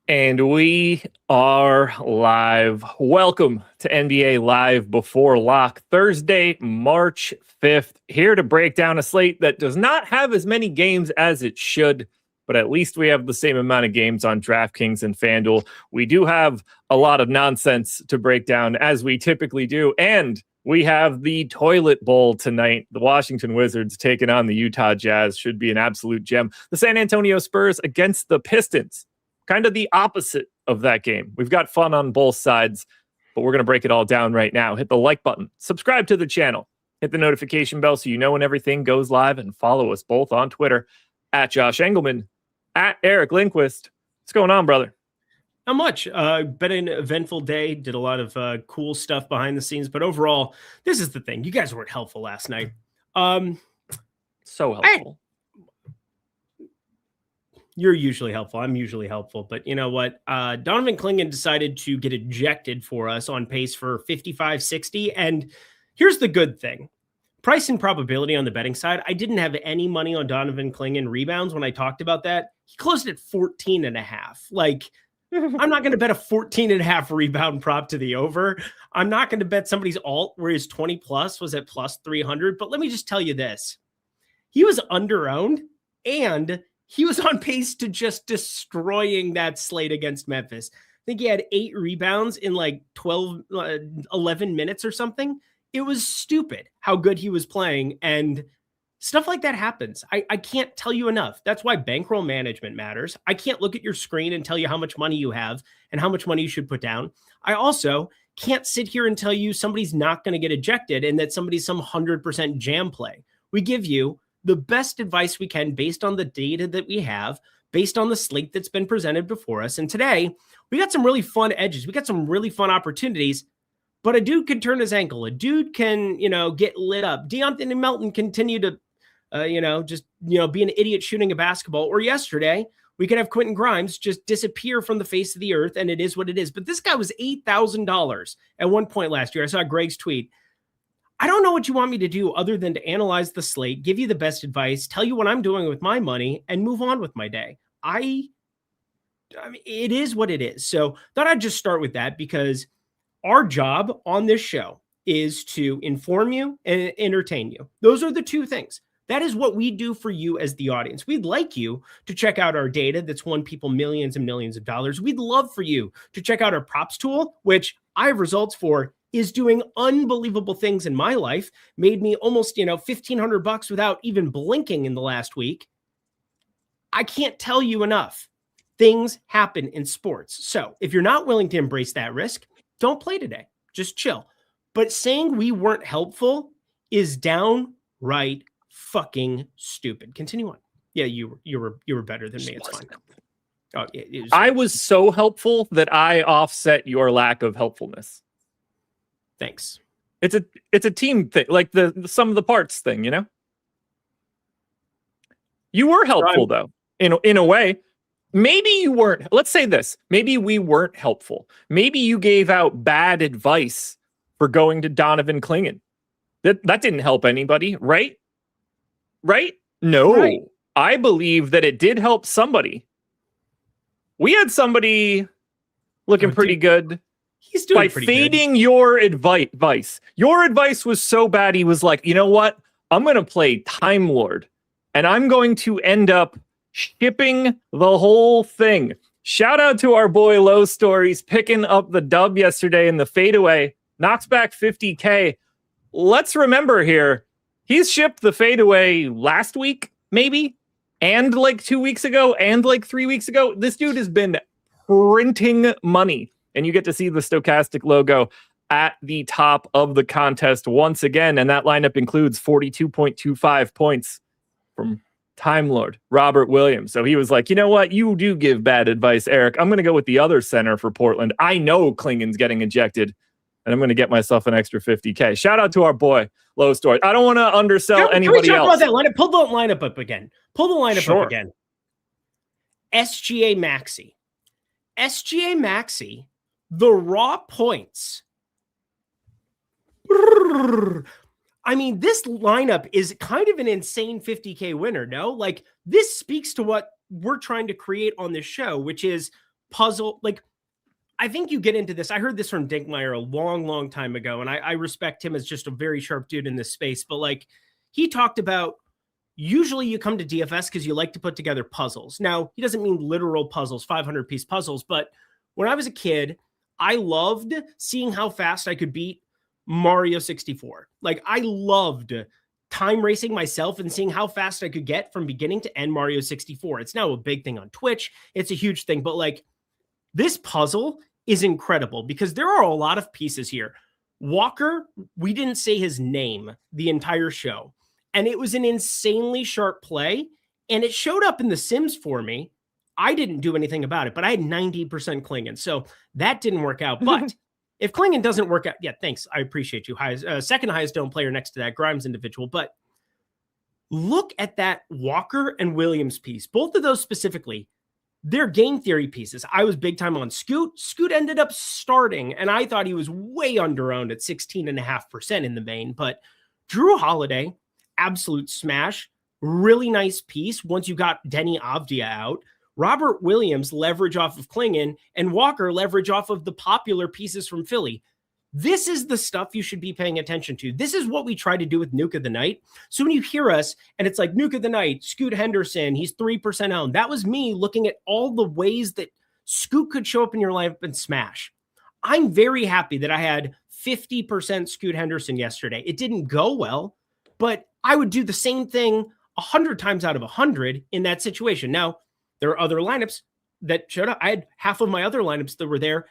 And we are live. Welcome to NBA Live Before Lock, Thursday, March 5th. Here to break down a slate that does not have as many games as it should, but at least we have the same amount of games on DraftKings and FanDuel. We do have a lot of nonsense to break down, as we typically do, and we have the toilet bowl tonight. The Washington Wizards taking on the Utah Jazz. Should be an absolute gem. The San Antonio Spurs against the Pistons. Kind of the opposite of that game. We've got fun on both sides, but we're going to break it all down right now. Hit the like button, subscribe to the channel, hit the notification bell so you know when everything goes live, and follow us both on Twitter at Josh Engleman, at Eric Lindquist. What's going on, brother? Not much. Been an eventful day. Did a lot of cool stuff behind the scenes, but overall, this is the thing. You guys weren't helpful last night. So helpful. You're usually helpful. I'm usually helpful. But you know what? Donovan Clingan decided to get ejected for us on pace for 55-60. And here's the good thing. Price and probability on the betting side. I didn't have any money on Donovan Clingan rebounds when I talked about that. He closed at 14.5. Like, I'm not going to bet a 14.5 rebound prop to the over. I'm not going to bet somebody's alt where his 20 plus was at plus 300. But let me just tell you this. He was under-owned, and he was on pace to just destroying that slate against Memphis. I think he had 8 rebounds in like 11 minutes or something. It was stupid how good he was playing, and stuff like that happens. I can't tell you enough. That's why bankroll management matters. I can't look at your screen and tell you how much money you have and how much money you should put down. I also can't sit here and tell you somebody's not going to get ejected and that somebody's some 100% jam play. We give you the best advice we can based on the data that we have, based on the slate that's been presented before us. And today, we got some really fun edges. We got some really fun opportunities, but a dude can turn his ankle. A dude can, get lit up. De'Anthony Melton continue to, be an idiot shooting a basketball. Or yesterday, we could have Quentin Grimes just disappear from the face of the earth, and it is what it is. But this guy was $8,000 at one point last year. I saw Greg's tweet. I don't know what you want me to do other than to analyze the slate, give you the best advice, tell you what I'm doing with my money, and move on with my day. I mean, it is what it is. So thought I'd just start with that, because our job on this show is to inform you and entertain you. Those are the two things. That is what we do for you as the audience. We'd like you to check out our data that's won people millions and millions of dollars. We'd love for you to check out our props tool, which I have results for, is doing unbelievable things in my life, made me almost, $1,500 without even blinking in the last week. I can't tell you enough. Things happen in sports. So if you're not willing to embrace that risk, don't play today. Just chill. But saying we weren't helpful is downright fucking stupid. Continue on. Yeah, you were better than me. It's fine. Oh, I was so helpful that I offset your lack of helpfulness. Thanks. It's a team thing, like the sum of the parts thing, You were helpful though, in a way. Maybe you weren't. Let's say this. Maybe we weren't helpful. Maybe you gave out bad advice for going to Donovan Clingan. That didn't help anybody, right? Right? No. Right. I believe that it did help somebody. We had somebody looking pretty good. He's doing by pretty fading good. Your advice. Your advice was so bad, he was like, you know what? I'm going to play Time Lord, and I'm going to end up shipping the whole thing. Shout out to our boy Low Stories picking up the dub yesterday in the fadeaway. Knocks back 50K. Let's remember here, he's shipped the fadeaway last week, maybe, and like 2 weeks ago, and like 3 weeks ago. This dude has been printing money. And you get to see the stochastic logo at the top of the contest once again. And that lineup includes 42.25 points from Time Lord, Robert Williams. So he was like, you know what? You do give bad advice, Eric. I'm going to go with the other center for Portland. I know Clingan's getting ejected, and I'm going to get myself an extra 50K. Shout out to our boy, Low Story. I don't want to undersell anybody else. About that lineup? Pull the lineup up again. Up again. SGA Maxey. SGA Maxey. The raw points. I mean, this lineup is kind of an insane 50K winner, no? Like, this speaks to what we're trying to create on this show, which is puzzle, like, I think you get into this. I heard this from Dinkmeyer a long, long time ago, and I respect him as just a very sharp dude in this space. But like, he talked about, usually you come to DFS because you like to put together puzzles. Now, he doesn't mean literal puzzles, 500-piece puzzles. But when I was a kid, I loved seeing how fast I could beat Mario 64. Like, I loved time racing myself and seeing how fast I could get from beginning to end Mario 64. It's now a big thing on Twitch. It's a huge thing. But like, this puzzle is incredible because there are a lot of pieces here. Walker, we didn't say his name the entire show, and it was an insanely sharp play, and it showed up in the Sims for me. I didn't do anything about it, but I had 90% Klingon, so that didn't work out. But if Klingon doesn't work out, yeah, thanks. I appreciate you. Second highest dome player next to that, Grimes individual. But look at that Walker and Williams piece. Both of those specifically, they're game theory pieces. I was big time on Scoot. Scoot ended up starting, and I thought he was way underowned at 16.5% in the main. But Drew Holiday, absolute smash. Really nice piece once you got Denny Avdia out. Robert Williams, leverage off of Klingon, and Walker, leverage off of the popular pieces from Philly. This is the stuff you should be paying attention to. This is what we try to do with Nuke of the Night. So when you hear us and it's like Nuke of the Night, Scoot Henderson, he's 3% owned. That was me looking at all the ways that Scoot could show up in your lineup and smash. I'm very happy that I had 50% Scoot Henderson yesterday. It didn't go well, but I would do the same thing 100 times out of 100 in that situation. Now, there are other lineups that showed up. I had half of my other lineups that were there.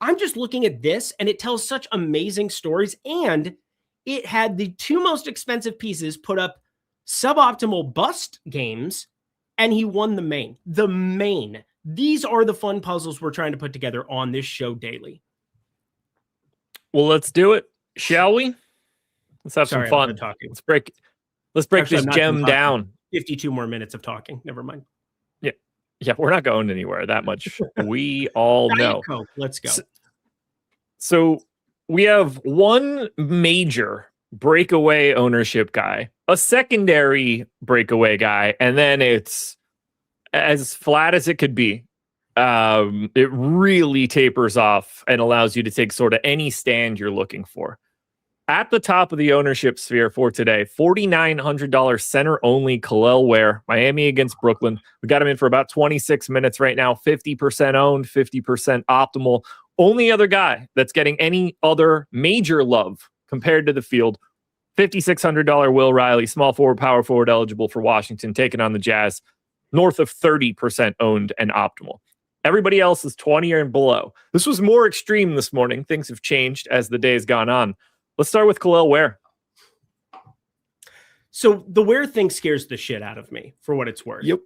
I'm just looking at this, and it tells such amazing stories, and it had the two most expensive pieces put up suboptimal bust games, and he won the main. The main. These are the fun puzzles we're trying to put together on this show daily. Well, let's do it, shall we? Let's have some fun. Let's break this gem down. 52 more minutes of talking. Never mind. Yeah, we're not going anywhere that much. We all know. Let's go. So we have one major breakaway ownership guy, a secondary breakaway guy, and then it's as flat as it could be. It really tapers off and allows you to take sort of any stand you're looking for. At the top of the ownership sphere for today, $4,900 center-only Kel'el Ware, Miami against Brooklyn. We got him in for about 26 minutes right now, 50% owned, 50% optimal. Only other guy that's getting any other major love compared to the field, $5,600 Will Riley, small forward, power forward eligible for Washington, taking on the Jazz, north of 30% owned and optimal. Everybody else is 20 or below. This was more extreme this morning. Things have changed as the day's gone on. Let's start with Kel'el Ware. So the Ware thing scares the shit out of me, for what it's worth. Yep.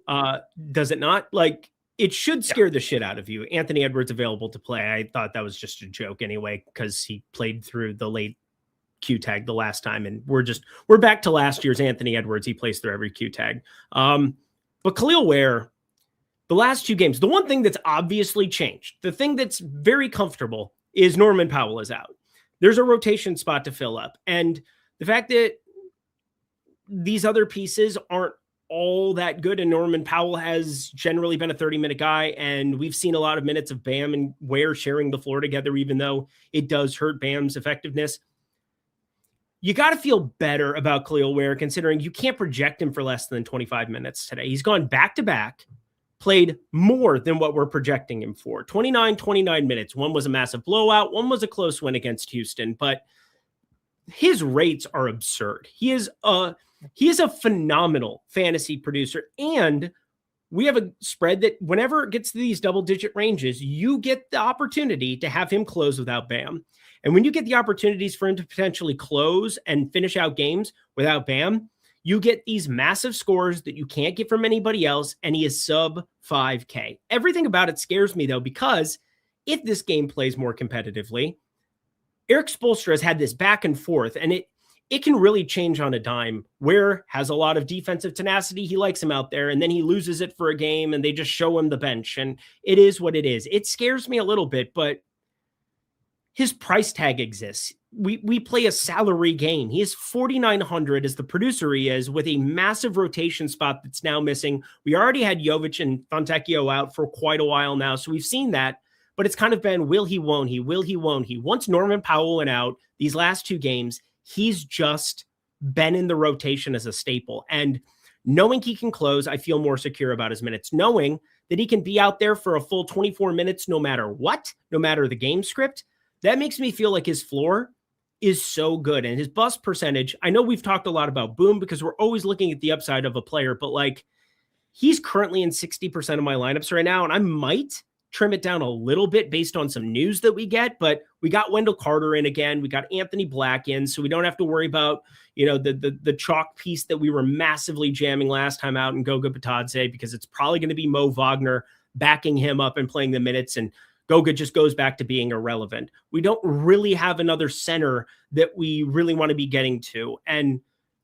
Does it not? Like, it should scare the shit out of you. Anthony Edwards available to play. I thought that was just a joke anyway, because he played through the late Q tag the last time, and we're back to last year's Anthony Edwards. He plays through every Q tag. But Kel'el Ware, the last two games, the one thing that's obviously changed, the thing that's very comfortable, is Norman Powell is out. There's a rotation spot to fill up. And the fact that these other pieces aren't all that good, and Norman Powell has generally been a 30-minute guy, and we've seen a lot of minutes of Bam and Ware sharing the floor together, even though it does hurt Bam's effectiveness. You got to feel better about Kel'el Ware, considering you can't project him for less than 25 minutes today. He's gone back-to-back, played more than what we're projecting him for. 29 minutes. One was a massive blowout. One was a close win against Houston, but his rates are absurd. He is a phenomenal fantasy producer, and we have a spread that whenever it gets to these double-digit ranges, you get the opportunity to have him close without Bam. And when you get the opportunities for him to potentially close and finish out games without Bam, you get these massive scores that you can't get from anybody else, and he is sub 5K. Everything about it scares me, though, because if this game plays more competitively, Eric Spoelstra has had this back and forth, and it can really change on a dime. Ware has a lot of defensive tenacity. He likes him out there, and then he loses it for a game, and they just show him the bench, and it is what it is. It scares me a little bit, but his price tag exists. We play a salary game. He is 4,900 as the producer he is, with a massive rotation spot that's now missing. We already had Jovic and Fontecchio out for quite a while now, so we've seen that. But it's kind of been will he, won't he, will he, won't he. Once Norman Powell went out these last 2 games, he's just been in the rotation as a staple. And knowing he can close, I feel more secure about his minutes. Knowing that he can be out there for a full 24 minutes no matter what, no matter the game script, that makes me feel like his floor is so good. And his bust percentage, I know we've talked a lot about Boom because we're always looking at the upside of a player, but like he's currently in 60% of my lineups right now, and I might trim it down a little bit based on some news that we get, but we got Wendell Carter in again. We got Anthony Black in, so we don't have to worry about, the chalk piece that we were massively jamming last time out in Goga Batadze, because it's probably going to be Mo Wagner backing him up and playing the minutes, and Goga just goes back to being irrelevant. We don't really have another center that we really want to be getting to. And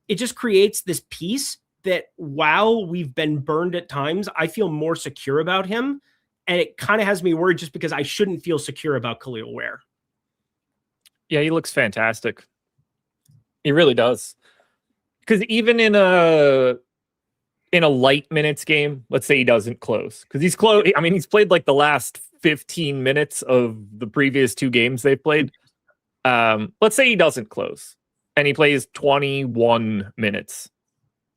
it just creates this piece that while we've been burned at times, I feel more secure about him. And it kind of has me worried just because I shouldn't feel secure about Khalil Ware. Yeah, he looks fantastic. He really does. Because even in a light minutes game, let's say he doesn't close. Because he's close. I mean, he's played like the last 15 minutes of the previous 2 games they've played. Let's say he doesn't close and he plays 21 minutes.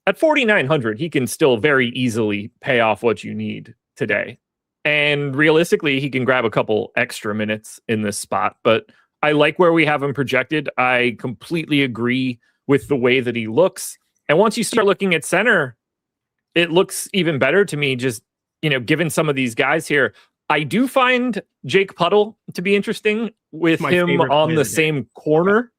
At 4,900, he can still very easily pay off what you need today. And realistically, he can grab a couple extra minutes in this spot. But I like where we have him projected. I completely agree with the way that he looks. And once you start looking at center, it looks even better to me, just, given some of these guys here. I do find Jake Puddle to be interesting with him on the same corner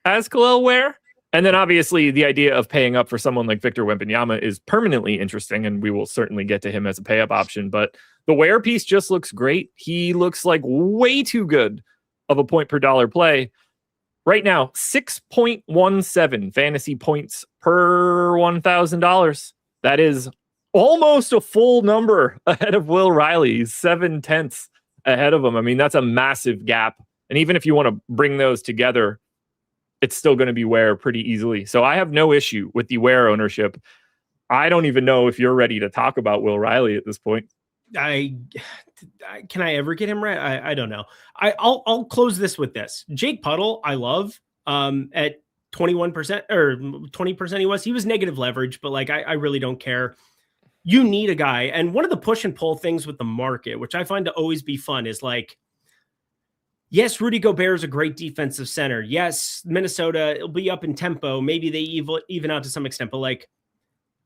as Khalil Ware. And then obviously the idea of paying up for someone like Victor Wembanyama is permanently interesting, and we will certainly get to him as a pay up option. But the Ware piece just looks great. He looks like way too good of a point per dollar play. Right now, 6.17 fantasy points per $1,000. That is almost a full number ahead of Will Riley. He's 0.7 ahead of him. I mean, that's a massive gap. And even if you want to bring those together, it's still going to be Ware pretty easily. So I have no issue with the Ware ownership. I don't even know if you're ready to talk about Will Riley at this point. Can I ever get him right? I don't know. I'll close this with this. Jake Puddle, I love at 21% or 20% he was negative leverage, but like I really don't care. You need a guy. And one of the push and pull things with the market, which I find to always be fun, is like, yes, Rudy Gobert is a great defensive center. Yes, Minnesota, it'll be up in tempo. Maybe they even out to some extent, but like,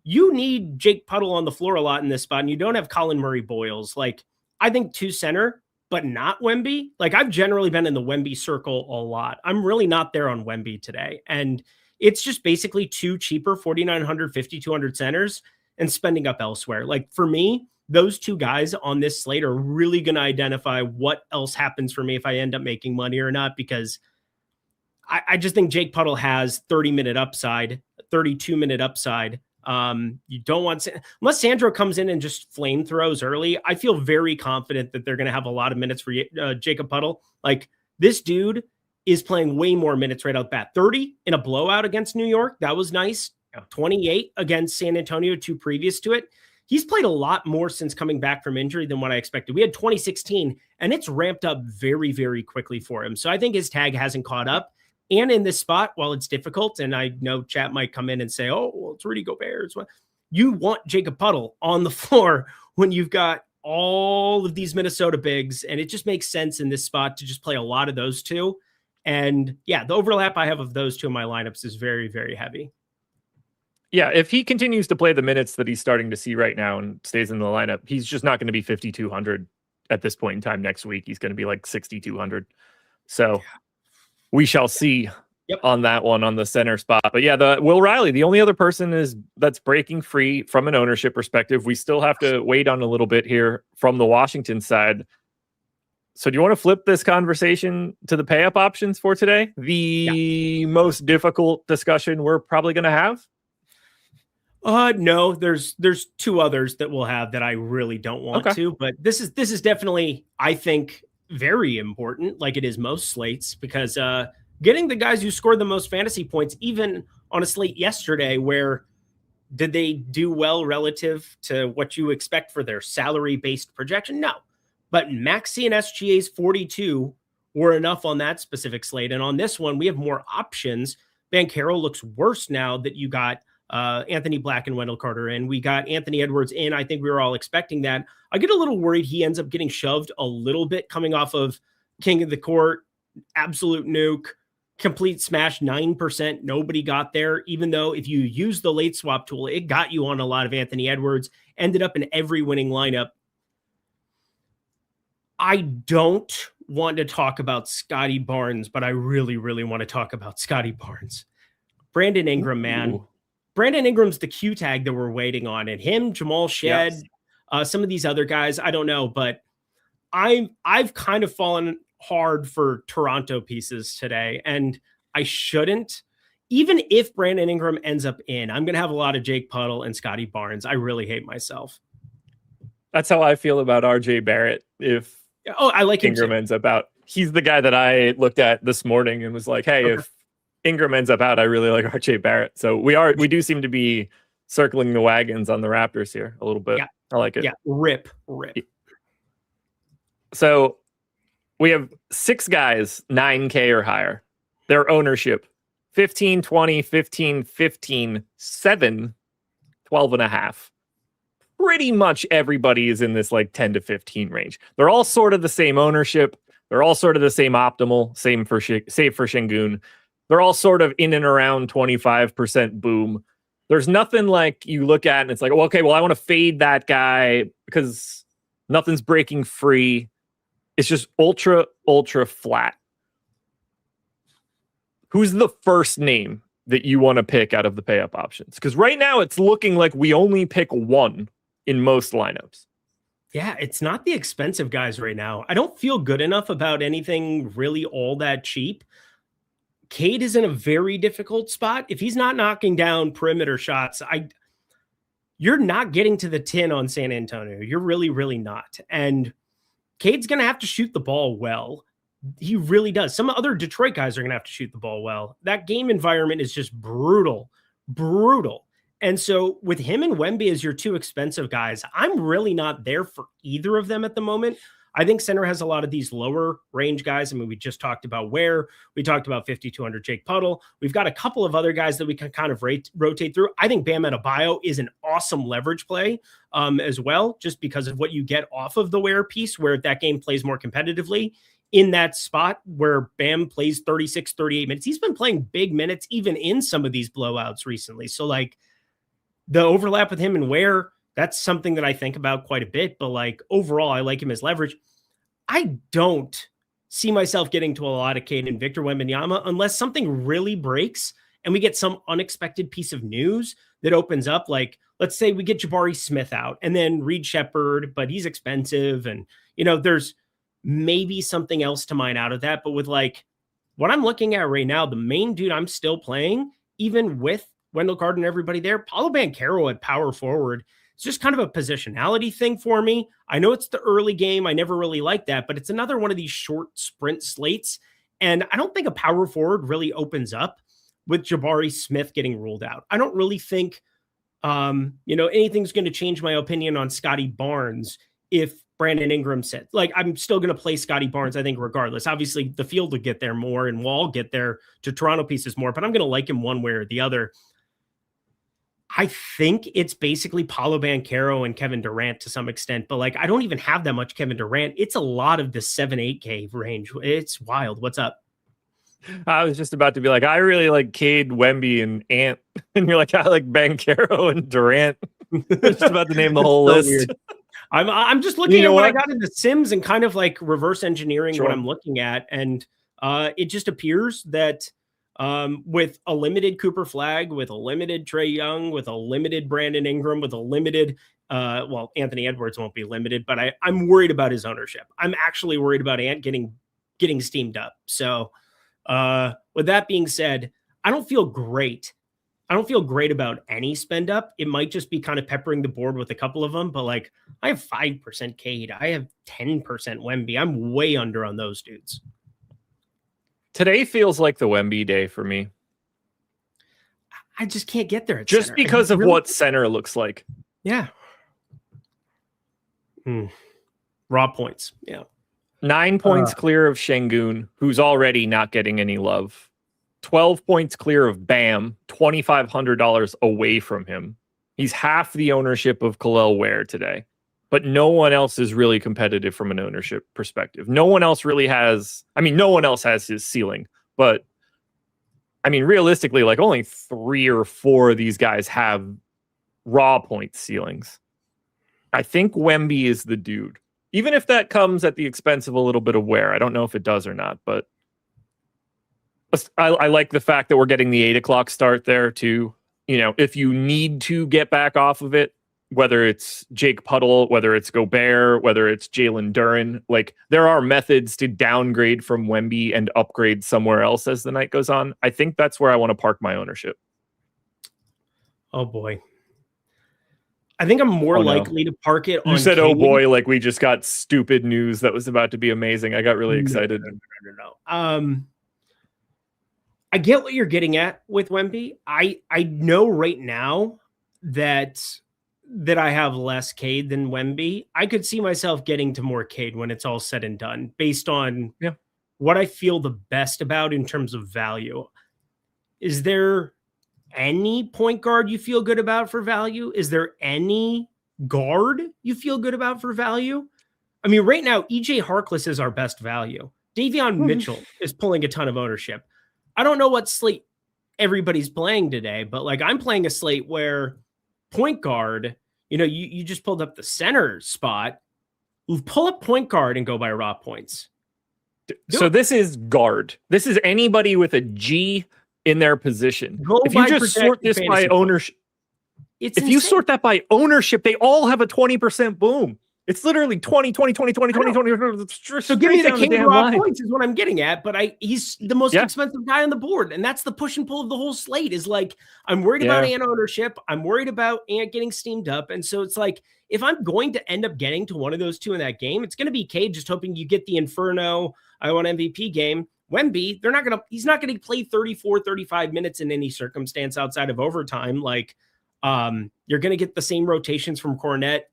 you need Jake Puddle on the floor a lot in this spot, and you don't have Colin Murray-Boyles. Like, I think 2 center, but not Wemby. Like, I've generally been in the Wemby circle a lot. I'm really not there on Wemby today. And it's just basically 2 cheaper 4,900, 5,200 centers and spending up elsewhere. Like, for me, those 2 guys on this slate are really going to identify what else happens for me if I end up making money or not, because I just think Jake Puddle has 30-minute upside, 32-minute upside. You don't want, unless Sandro comes in and just flamethrowers early, I feel very confident that they're going to have a lot of minutes for Jacob Puddle. Like, this dude is playing way more minutes right out the bat. 30 in a blowout against New York. That was nice. 28 against San Antonio, 2 previous to it. He's played a lot more since coming back from injury than what I expected. We had 2016 and it's ramped up very, very quickly for him. So I think his tag hasn't caught up. And in this spot, while it's difficult, and I know chat might come in and say, oh, well, it's Rudy Gobert. You want Jacob Puddle on the floor when you've got all of these Minnesota bigs, and it just makes sense in this spot to just play a lot of those 2. And yeah, the overlap I have of those 2 in my lineups is very, very heavy. Yeah, if he continues to play the minutes that he's starting to see right now and stays in the lineup, he's just not going to be 5,200 at this point in time next week. He's going to be like 6,200. So we shall see on that one on the center spot. But yeah, the Will Riley, the only other person that's breaking free from an ownership perspective. We still have to wait on a little bit here from the Washington side. So do you want to flip this conversation to the pay up options for today? The most difficult discussion we're probably going to have? No, there's 2 others that we'll have that I really don't want to, but this is definitely, I think, very important, like it is most slates, because getting the guys who scored the most fantasy points, even on a slate yesterday, where did they do well relative to what you expect for their salary-based projection? No. But Maxi and SGA's 42 were enough on that specific slate. And on this one, we have more options. Bankroll looks worse now that you got Anthony Black and Wendell Carter in. We got Anthony Edwards in. I think we were all expecting that. I get a little worried he ends up getting shoved a little bit coming off of King of the Court, absolute nuke, complete smash, 9%. Nobody got there, even though if you use the late swap tool, it got you on a lot of Anthony Edwards, ended up in every winning lineup. I don't want to talk about Scotty Barnes, but I really, really want to talk about Scotty Barnes. Brandon Ingram, man. Ooh. Brandon Ingram's the Q tag that we're waiting on. And him, Jamal Shed, yes. Some of these other guys, I don't know, but I've kind of fallen hard for Toronto pieces today, and I shouldn't. Even if Brandon Ingram ends up in, I'm going to have a lot of Jake Puddle and Scotty Barnes. I really hate myself. That's how I feel about RJ Barrett. If I like Ingram ends up out, he's the guy that I looked at this morning and was like, hey, if Ingram ends up out, I really like RJ Barrett. So we do seem to be circling the wagons on the Raptors here a little bit. Yeah. I like it. Yeah. Rip. So we have 6 guys, 9K or higher. Their ownership, 15, 20, 15, 15, 7, 12 and a half. Pretty much everybody is in this like 10 to 15 range. They're all sort of the same ownership. They're all sort of the same optimal, save for Şengün. They're all sort of in and around 25% boom. There's nothing like you look at and it's like, well, okay, well, I want to fade that guy because nothing's breaking free. It's just ultra, ultra flat. Who's the first name that you want to pick out of the pay-up options? Because right now it's looking like we only pick one in most lineups. Yeah, it's not the expensive guys right now. I don't feel good enough about anything really all that cheap. Cade is in a very difficult spot. If he's not knocking down perimeter shots, you're not getting to the 10 on San Antonio. You're really, really not. And Cade's going to have to shoot the ball well. He really does. Some other Detroit guys are going to have to shoot the ball well. That game environment is just brutal. And so with him and Wemby as your 2 expensive guys, I'm really not there for either of them at the moment. I think center has a lot of these lower range guys. I mean, we just talked about Ware. We talked about 5,200 Jake Puddle. We've got a couple of other guys that we can kind of rotate through. I think Bam Adebayo is an awesome leverage play as well, just because of what you get off of the Ware piece, where that game plays more competitively in that spot where Bam plays 36, 38 minutes. He's been playing big minutes, even in some of these blowouts recently. So like the overlap with him and Ware, that's something that I think about quite a bit, but like overall, I like him as leverage. I don't see myself getting to a lot of Cade and Victor Wembanyama unless something really breaks and we get some unexpected piece of news that opens up. Like, let's say we get Jabari Smith out and then Reed Shepherd, but he's expensive. And, there's maybe something else to mine out of that. But with like what I'm looking at right now, the main dude I'm still playing, even with Wendell Carter and everybody there, Paolo Banchero at power forward. It's just kind of a positionality thing for me. I know it's the early game. I never really liked that, but it's another one of these short sprint slates. And I don't think a power forward really opens up with Jabari Smith getting ruled out. I don't really think, anything's going to change my opinion on Scotty Barnes if Brandon Ingram said, like, I'm still going to play Scotty Barnes, I think, regardless. Obviously, the field will get there more and we'll all get there to Toronto pieces more, but I'm going to like him one way or the other. I think it's basically Paolo Banchero and Kevin Durant to some extent, but like, I don't even have that much Kevin Durant. It's a lot of the 7-8K range. It's wild. What's up? I was just about to be like, I really like Cade, Wemby, and Ant. And you're like, I like Banchero and Durant. Just about to name the whole list. Weird. I'm just looking at what I got in the Sims and kind of like reverse engineering what I'm looking at. And it just appears that with a limited Cooper Flag, with a limited Trae Young, with a limited Brandon Ingram, with a limited, Anthony Edwards won't be limited, but I'm worried about his ownership. I'm actually worried about Ant getting steamed up. So with that being said, I don't feel great I don't feel great about any spend up. It might just be kind of peppering the board with a couple of them, but like I have 5% Cade. I have 10% Wemby. I'm way under on those dudes. Today feels like the Wemby day for me. I just can't get there. Just center. because of what center looks like. Yeah. Raw points. Yeah. 9 points clear of Şengün, who's already not getting any love. 12 points clear of Bam, $2,500 away from him. He's half the ownership of Khalil Ware today, but no one else is really competitive from an ownership perspective. No one else really has, no one else has his ceiling, but realistically, like only 3 or 4 of these guys have raw point ceilings. I think Wemby is the dude, even if that comes at the expense of a little bit of Ware. I don't know if it does or not, but I like the fact that we're getting the 8 o'clock start there too. If you need to get back off of it, whether it's Jake Puddle, whether it's Gobert, whether it's Jalen Duren, like there are methods to downgrade from Wemby and upgrade somewhere else as the night goes on. I think that's where I want to park my ownership. Oh boy. I think I'm more likely to park it on. You said, oh boy, like we just got stupid news that was about to be amazing. I got really excited. No. I get what you're getting at with Wemby. I know right now that I have less Cade than Wemby. I could see myself getting to more Cade when it's all said and done, based on what I feel the best about in terms of value. Is there any point guard you feel good about for value? Is there any guard you feel good about for value? Right now, EJ Harkless is our best value. Davion Mitchell is pulling a ton of ownership. I don't know what slate everybody's playing today, but like I'm playing a slate where point guard, you just pulled up the center spot. Pull up point guard and go by raw points. So this is guard. This is anybody with a G in their position. If you just sort this by ownership, if you sort that by ownership, they all have a 20% boom. It's literally 20, 20, 20, 20, 20, 20. So give me the king of raw points is what I'm getting at, but he's the most expensive guy on the board. And that's the push and pull of the whole slate is like, I'm worried about Ant ownership. I'm worried about Ant getting steamed up. And so it's like, if I'm going to end up getting to one of those two in that game, it's going to be Cade just hoping you get the Inferno, I want MVP game. Wemby, he's not going to play 34, 35 minutes in any circumstance outside of overtime. Like, you're going to get the same rotations from Cornet.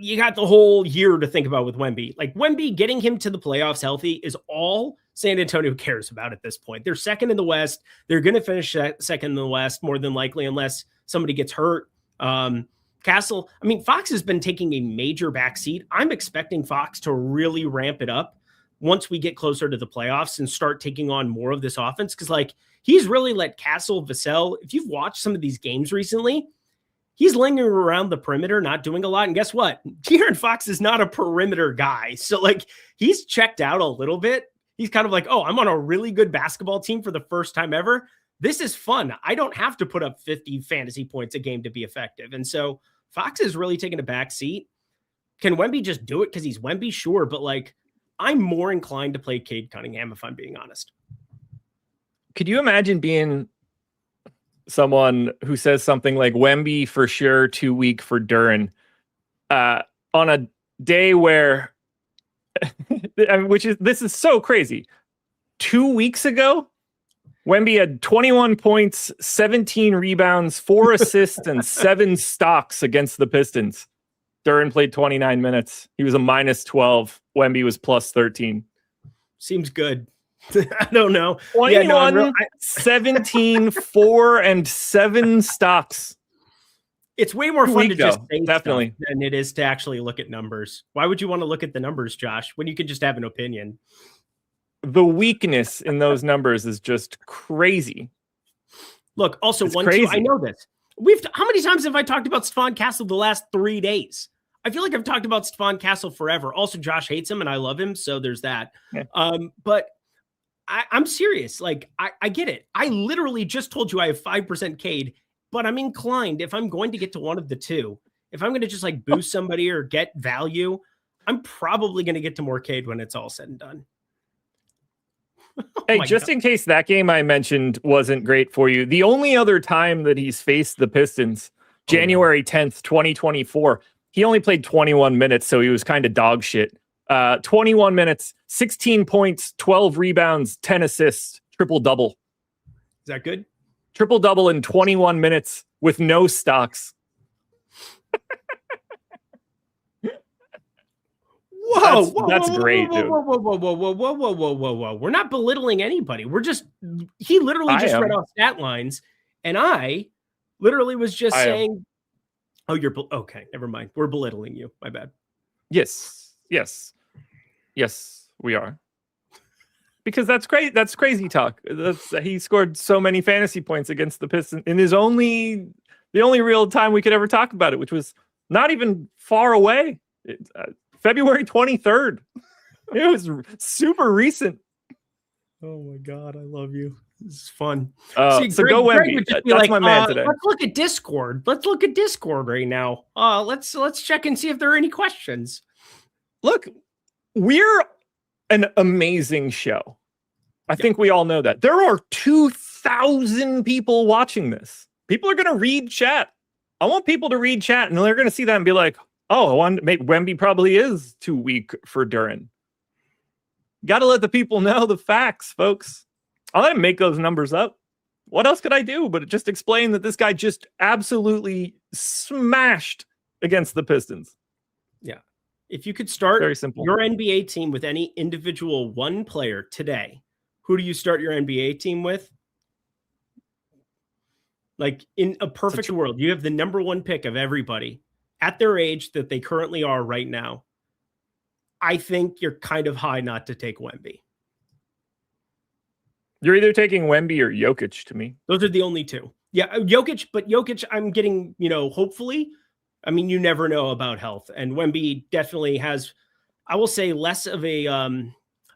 You got the whole year to think about with Wemby. Like Wemby, getting him to the playoffs healthy is all San Antonio cares about at this point. They're second in the West. They're going to finish second in the West more than likely, unless somebody gets hurt. Castle, Fox has been taking a major backseat. I'm expecting Fox to really ramp it up once we get closer to the playoffs and start taking on more of this offense. Cause like he's really let Castle, Vassell, if you've watched some of these games recently, he's lingering around the perimeter, not doing a lot. And guess what? De'Aaron Fox is not a perimeter guy. So like he's checked out a little bit. He's kind of like, oh, I'm on a really good basketball team for the first time ever. This is fun. I don't have to put up 50 fantasy points a game to be effective. And so Fox is really taking a back seat. Can Wemby just do it because he's Wemby? Sure. But like, I'm more inclined to play Cade Cunningham if I'm being honest. Could you imagine being someone who says something like Wemby for sure, too weak for Duren on a day where, this is so crazy. 2 weeks ago, Wemby had 21 points, 17 rebounds, 4 assists, and 7 stocks against the Pistons. Duren played 29 minutes. He was a -12. Wemby was +13. Seems good. I don't know. 21, 17, 4, and 7 stocks. It's way more fun to just say definitely than it is to actually look at numbers. Why would you want to look at the numbers, Josh, when you could just have an opinion? The weakness in those numbers is just crazy. Look, also it's 1-2. I know this. How many times have I talked about Stephon Castle the last 3 days? I feel like I've talked about Stephon Castle forever. Also, Josh hates him and I love him, so there's that. Yeah. But I'm serious. Like, I get it. I literally just told you I have 5% Cade, but I'm inclined, if I'm going to get to one of the two, if I'm going to just like boost somebody or get value, I'm probably going to get to more Cade when it's all said and done. Hey, just in case that game I mentioned wasn't great for you, the only other time that he's faced the Pistons, January 10th, 2024, he only played 21 minutes, so he was kind of dog shit. 21 minutes, 16 points, 12 rebounds, 10 assists, triple-double. Is that good? Triple-double in 21 minutes with no stocks. Whoa, that's great, dude. Whoa. We're not belittling anybody. He literally just read off stat lines, and I literally was just saying, oh, okay, never mind. We're belittling you. My bad. Yes, we are. Because that's great. That's crazy talk. He scored so many fantasy points against the Pistons in the only real time we could ever talk about it, which was not even far away. February 23rd. It was super recent. Oh my God, I love you. This is fun. So go Wemby. That's my man today. Let's look at Discord. Right now. Let's check and see if there are any questions. Look, we're an amazing show. I think we all know that. There are 2,000 people watching this. People are going to read chat. I want people to read chat, and they're going to see that and be like, oh, Wemby probably is too weak for Duren. Got to let the people know the facts, folks. I'll let him make those numbers up. What else could I do but just explain that this guy just absolutely smashed against the Pistons? Yeah. If you could start very simple. Your NBA team with any individual one player today, who do you start your NBA team with? Like in a perfect world, you have the number one pick of everybody at their age that they currently are right now. I think you're kind of high not to take Wemby. You're either taking Wemby or Jokic to me. Those are the only two. Yeah, Jokic, but Jokic, I'm getting, hopefully. I mean, you never know about health. And Wemby definitely has, I will say, less of a,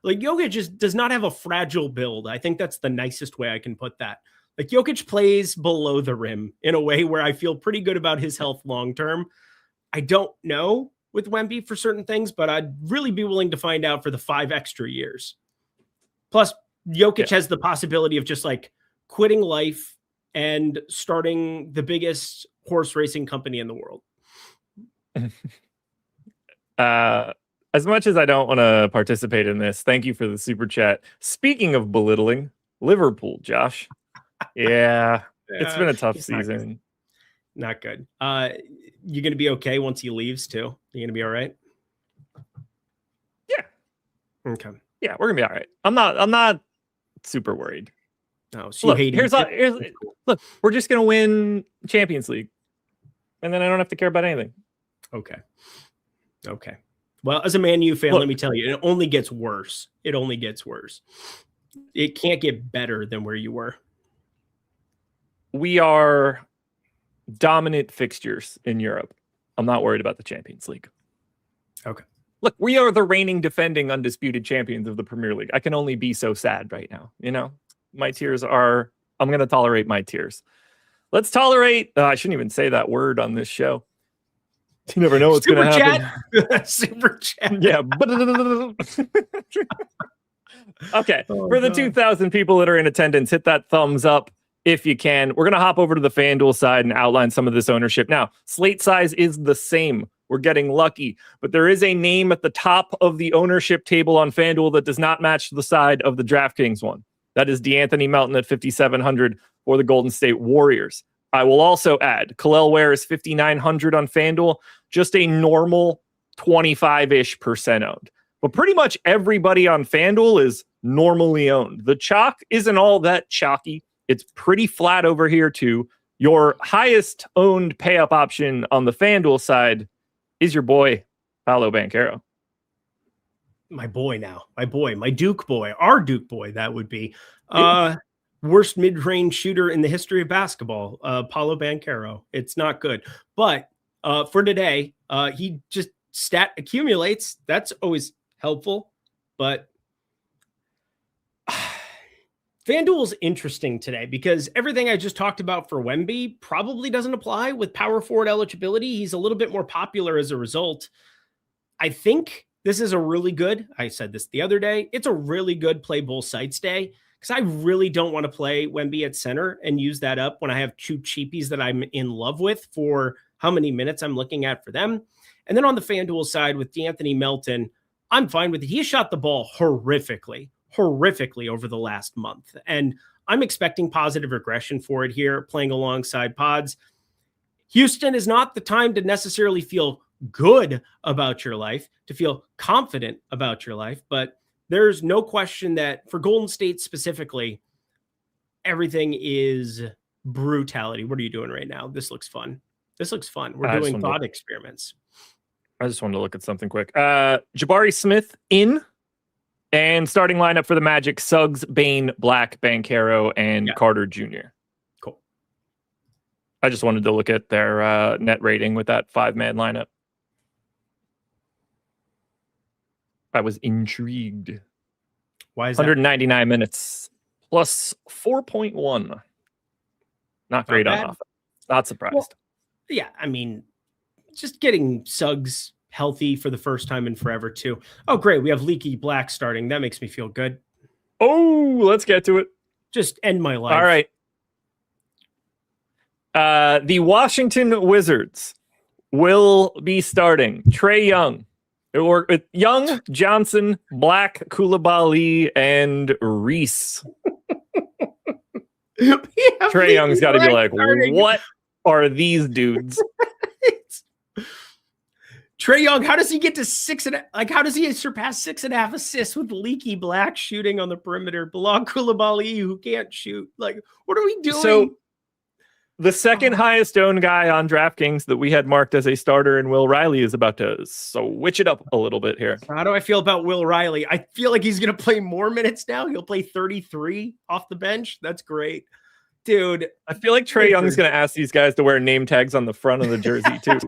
like Jokic just does not have a fragile build. I think that's the nicest way I can put that. Like Jokic plays below the rim in a way where I feel pretty good about his health long-term. I don't know with Wemby for certain things, but I'd really be willing to find out for the 5 extra years. Plus, Jokic has the possibility of just like quitting life and starting the biggest horse racing company in the world. As much as I don't want to participate in this, thank you for the super chat. Speaking of belittling, Liverpool, Josh. Yeah, it's been a tough season. Not good. You going to be okay once he leaves too? You going to be all right? Yeah. Okay. Yeah, we're gonna be all right. I'm not super worried. No, so look, look, we're just gonna win Champions League, and then I don't have to care about anything. Okay. Well, as a Man U fan, let me tell you, it only gets worse. It can't get better than where you were. We are dominant fixtures in Europe. I'm not worried about the Champions League. Okay. Look, we are the reigning, defending, undisputed champions of the Premier League. I can only be so sad right now. My tears are, I'm going to tolerate my tears. Let's tolerate, I shouldn't even say that word on this show. You never know what's going to happen. Super chat. Yeah. Okay. For the 2,000 people that are in attendance, hit that thumbs up if you can. We're going to hop over to the FanDuel side and outline some of this ownership. Now, slate size is the same. We're getting lucky, but there is a name at the top of the ownership table on FanDuel that does not match the side of the DraftKings one. That is DeAnthony Melton at 5,700 for the Golden State Warriors. I will also add Kel'el Ware is 5,900 on FanDuel, just a normal 25-ish% owned. But pretty much everybody on FanDuel is normally owned. The chalk isn't all that chalky. It's pretty flat over here too. Your highest owned pay-up option on the FanDuel side is your boy, Paolo Banchero. My boy now. My Duke boy. Our Duke boy, that would be. Worst mid-range shooter in the history of basketball, Paolo Banchero. It's not good. But for today, he just stat accumulates. That's always helpful. But FanDuel's interesting today because everything I just talked about for Wemby probably doesn't apply with power forward eligibility. He's a little bit more popular as a result. I think this is a really good, I said this the other day, it's a really good play both sites day, because I really don't want to play Wemby at center and use that up when I have two cheapies that I'm in love with for how many minutes I'm looking at for them. And then on the FanDuel side with D'Anthony Melton, I'm fine with it. He shot the ball horrifically over the last month. And I'm expecting positive regression for it here, playing alongside pods. Houston is not the time to necessarily feel good about your life, to feel confident about your life. But there's no question that for Golden State specifically, everything is brutality. What are you doing right now? This looks fun. We're doing thought experiments. I just wanted to look at something quick. Jabari Smith in, and starting lineup for the Magic: Suggs, Bane, Black, Banchero, and Carter Jr. Cool. I just wanted to look at their net rating with that 5-man lineup. I was intrigued. Why is 199 minutes plus 4.1. Not great on offense. Not surprised. Well, yeah, I mean, just getting Suggs healthy for the first time in forever, too. Oh, great. We have Leaky Black starting. That makes me feel good. Oh, let's get to it. Just end my life. All right. The Washington Wizards will be starting Trae Young, or Young, Johnson, Black, Koulibaly, and Reese. Trae Young's got to be like, what are these dudes? Trae Young, how does he get to how does he surpass 6.5 assists with Leaky Black shooting on the perimeter? Bilal Koulibaly, who can't shoot. Like, what are we doing? So the second highest owned guy on DraftKings that we had marked as a starter in Will Riley is about to switch it up a little bit here. How do I feel about Will Riley? I feel like he's going to play more minutes now. He'll play 33 off the bench. That's great. Dude, I feel like Trae Young's going to ask these guys to wear name tags on the front of the jersey too.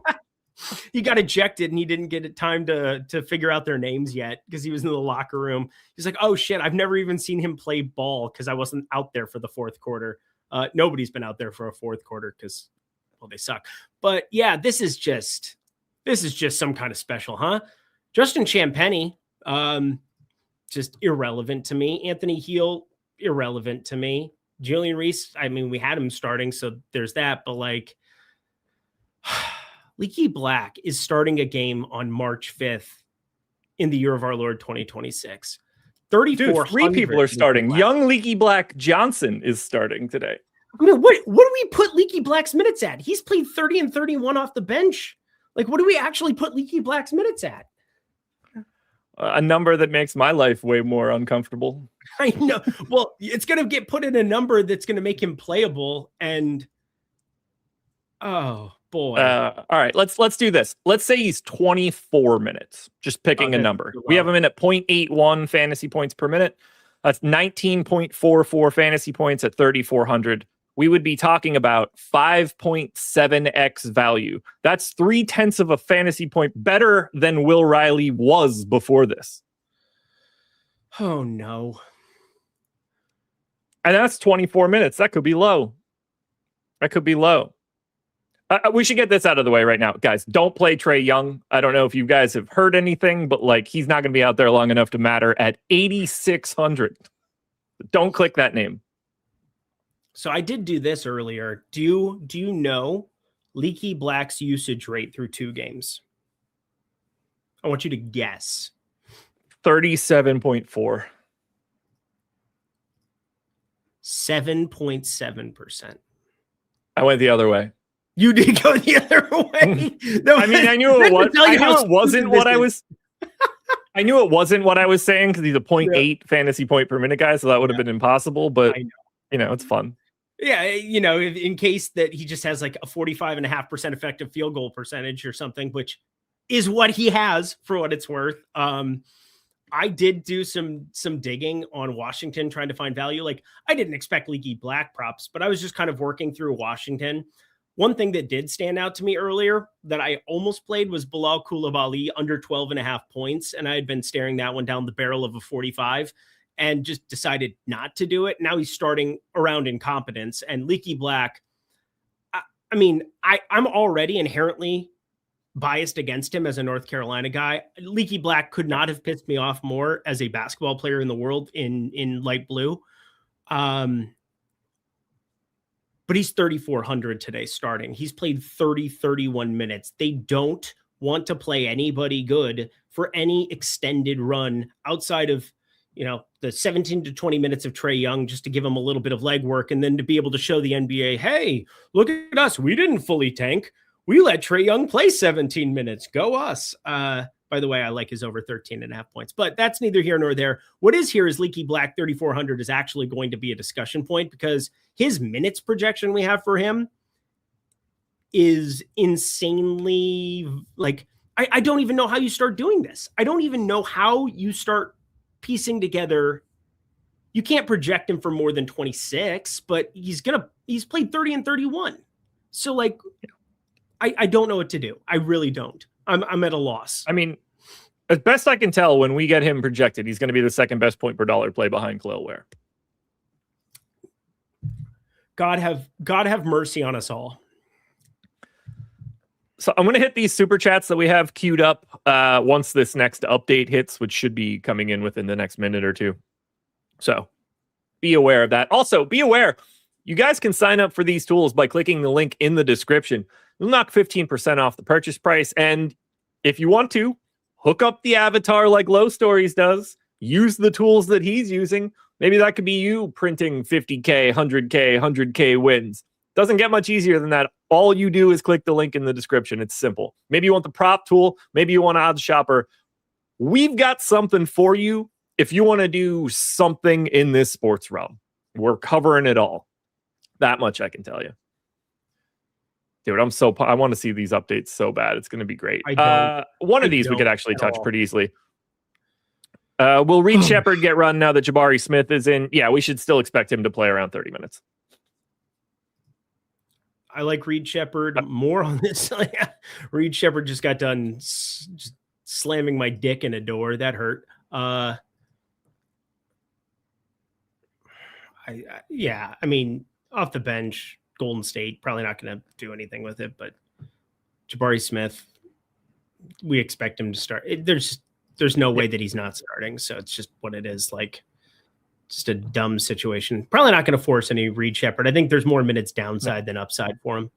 He got ejected and he didn't get time to figure out their names yet because he was in the locker room. He's like, oh shit, I've never even seen him play ball because I wasn't out there for the fourth quarter. Nobody's been out there for a fourth quarter because, well, they suck. But yeah, this is just some kind of special, huh? Justin Champagnie, just irrelevant to me. Anthony Heel, irrelevant to me. Julian Reese, I mean, we had him starting, so there's that. But like, Leaky Black is starting a game on March 5th in the year of our Lord 2026. 3,400. 3 people are starting. Young Leaky Black Johnson is starting today. I mean, what do we put Leaky Black's minutes at? He's played 30 and 31 off the bench. Like, what do we actually put Leaky Black's minutes at? A number that makes my life way more uncomfortable. I know. Well, it's going to get put in a number that's going to make him playable. And oh boy. All right, let's do this. Let's say he's 24 minutes. Just picking a number. We have him in at 0.81 fantasy points per minute. That's 19.44 fantasy points at 3,400. We would be talking about 5.7x value. That's 0.3 of a fantasy point better than Will Riley was before this. Oh no. And that's 24 minutes. That could be low. We should get this out of the way right now. Guys, don't play Trae Young. I don't know if you guys have heard anything, but like, he's not going to be out there long enough to matter at 8,600. Don't click that name. So I did do this earlier. Do you know Leaky Black's usage rate through 2 games? I want you to guess. 37.4. 7.7%. I went the other way. You did go the other way. No, I mean, I knew it was. I knew it wasn't what I was. I knew it wasn't what I was saying because he's a 0.8 fantasy point per minute guy, so that would have been impossible. But it's fun. Yeah, in case that he just has like a 45.5% effective field goal percentage or something, which is what he has for what it's worth. I did do some digging on Washington trying to find value. Like, I didn't expect Leaky Black props, but I was just kind of working through Washington. One thing that did stand out to me earlier that I almost played was Bilal Koulibaly under 12.5 points. And I had been staring that one down the barrel of a 45 and just decided not to do it. Now he's starting around incompetence. And Leaky Black, I'm already inherently biased against him as a North Carolina guy. Leaky Black could not have pissed me off more as a basketball player in the world in light blue. But he's 3,400 today starting. He's played 31 minutes. They don't want to play anybody good for any extended run outside of, the 17 to 20 minutes of Trae Young, just to give him a little bit of legwork, and then to be able to show the NBA, hey, look at us. We didn't fully tank. We let Trae Young play 17 minutes. Go us. By the way, I like his over 13.5 points, but that's neither here nor there. What is here is Leaky Black 3,400 is actually going to be a discussion point because his minutes projection we have for him is insanely I don't even know how you start doing this. I don't even know how you start piecing together. You can't project him for more than 26, but he's played 30 and 31. So I don't know what to do. I really don't. I'm at a loss. I mean, as best I can tell, when we get him projected, he's going to be the second best point per dollar play behind Khalil Ware. God have mercy on us all. So I'm going to hit these super chats that we have queued up once this next update hits, which should be coming in within the next minute or two. So be aware of that. Also, be aware, you guys can sign up for these tools by clicking the link in the description. You'll knock 15% off the purchase price. And if you want to, hook up the avatar like Low Stories does. Use the tools that he's using. Maybe that could be you printing 50K, 100K, 100K wins. Doesn't get much easier than that. All you do is click the link in the description. It's simple. Maybe you want the prop tool. Maybe you want Odds Shopper. We've got something for you if you want to do something in this sports realm. We're covering it all. That much I can tell you. Dude, I want to see these updates so bad. It's going to be great. One of these we could actually touch pretty easily. Will Reed Shepard get run now that Jabari Smith is in? Yeah, we should still expect him to play around 30 minutes. I like Reed Shepard more on this. Reed Shepard just got done just slamming my dick in a door. That hurt. I mean, off the bench, Golden State, probably not going to do anything with it, but Jabari Smith, we expect him to start. There's no way that he's not starting. So it's just what it is. Just a dumb situation. Probably not going to force any Reed Shepard. I think there's more minutes downside than upside for him.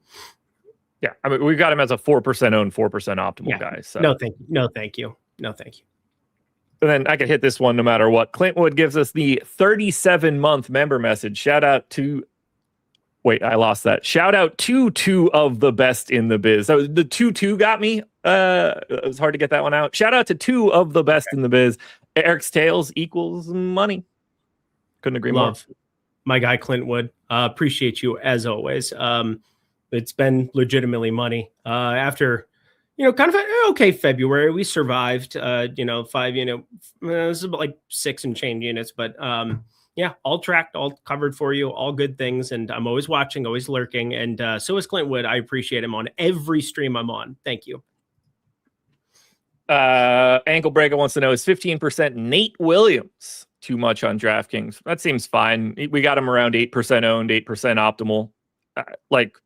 Yeah. I mean, we've got him as a 4% owned, 4% optimal guy. So No, thank you. And then I could hit this one no matter what. Clintwood gives us the 37-month member message. Shout out to I lost that. Shout out to two of the best in the biz. The 2-2 got me. It was hard to get that one out. Shout out to two of the best in the biz. Eric's tails equals money. Couldn't agree more. My guy Clintwood. Appreciate you as always. It's been legitimately money. After kind of an okay February, we survived. 5 unit. This is about like 6 and change units, but all tracked, all covered for you, all good things. And I'm always watching, always lurking. And so is Clintwood. I appreciate him on every stream I'm on. Thank you. Ankle Breaker wants to know, is 15% Nate Williams too much on DraftKings? That seems fine. We got him around 8% owned, 8% optimal.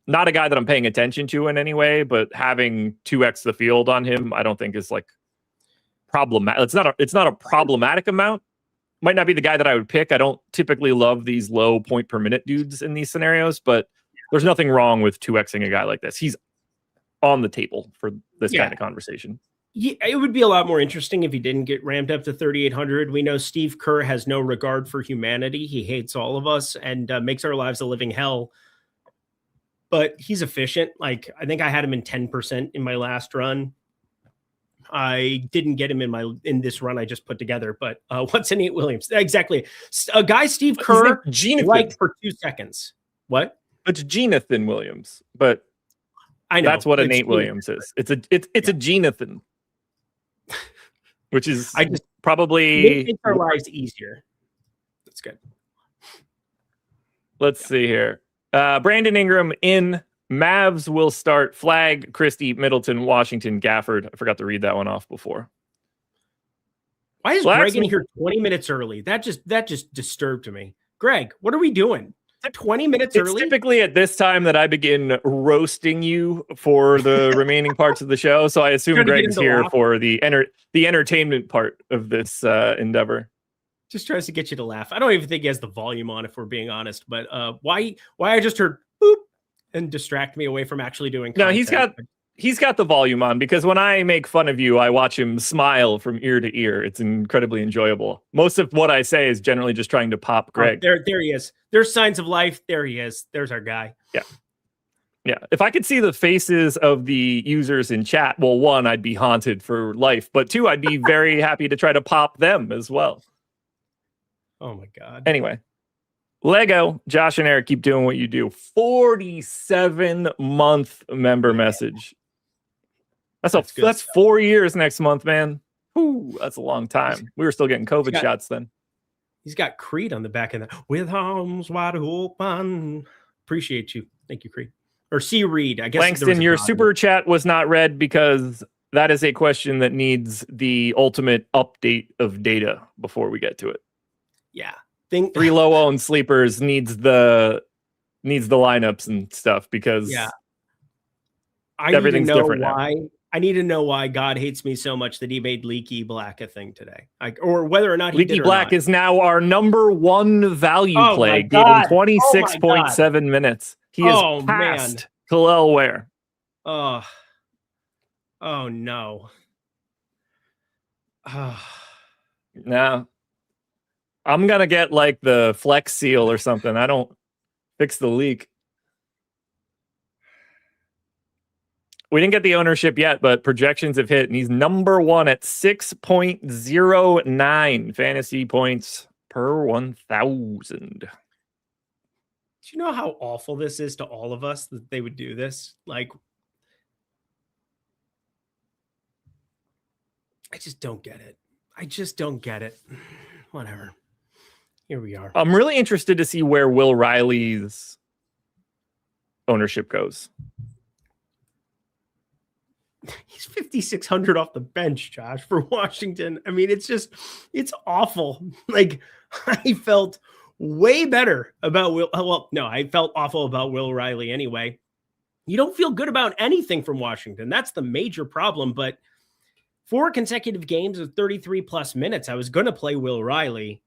Not a guy that I'm paying attention to in any way, but having 2x the field on him, I don't think is problematic. It's not a problematic amount. Might not be the guy that I would pick. I don't typically love these low point per minute dudes in these scenarios, but there's nothing wrong with 2xing a guy like this. He's on the table for this kind of conversation. Yeah, it would be a lot more interesting if he didn't get ramped up to 3,800. We know Steve Kerr has no regard for humanity. He hates all of us and makes our lives a living hell. But he's efficient. I think I had him in 10% in my last run. I didn't get him in this run I just put together. But what's in Nate Williams? Exactly. A guy Steve Kerr liked for 2 seconds. What? It's Jonathan Williams, but I know that's what a Nate Williams is. It's a Jonathan. Which is probably makes our lives easier. That's good. Let's see here. Brandon Ingram in. Mavs will start Flag, Christie, Middleton, Washington, Gafford. I forgot to read that one off before. Why is Greg in here 20 minutes early? That just disturbed me. Greg, what are we doing? 20 minutes It's early. typically at this time that I begin roasting you for the remaining parts of the show. So I assume Trying to get Greg's him to here laugh. for the entertainment part of this endeavor. Just tries to get you to laugh. I don't even think he has the volume on, if we're being honest. But why I just heard boop and distract me away from actually doing content. No, he's got the volume on, because when I make fun of you, I watch him smile from ear to ear. It's incredibly enjoyable. Most of what I say is generally just trying to pop Greg. There he is. There's signs of life. There he is. There's our guy. Yeah. If I could see the faces of the users in chat, well, one, I'd be haunted for life. But two, I'd be very happy to try to pop them as well. Oh, my God. Anyway. Lego, Josh and Eric, keep doing what you do. 47-month member message. That's 4 years next month, man. Whew, that's a long time. We were still getting COVID shots then. He's got Creed on the back of that. With arms wide open. Appreciate you. Thank you, Creed. Or C. Reed. I guess. Langston, your super chat was not read because that is a question that needs the ultimate update of data before we get to it. Yeah. 3 low-owned sleepers needs the lineups and stuff, because everything's different now. I need to know why God hates me so much that he made Leaky Black a thing today. Or whether or not he Leaky did Black is now our number 1 value play, gave him 26.7 minutes. He is past Khalil Ware. Oh no. No. I'm going to get like the Flex Seal or something. I don't fix the leak. We didn't get the ownership yet, but projections have hit, and he's number 1 at 6.09 fantasy points per 1,000. Do you know how awful this is to all of us that they would do this? Like, I just don't get it. Whatever. Here we are. I'm really interested to see where Will Riley's ownership goes. He's 5,600 off the bench, Josh, for Washington. I mean, it's awful. Like, I felt way better about I felt awful about Will Riley anyway. You don't feel good about anything from Washington. That's the major problem. But 4 consecutive games of 33 plus minutes, I was going to play Will Riley.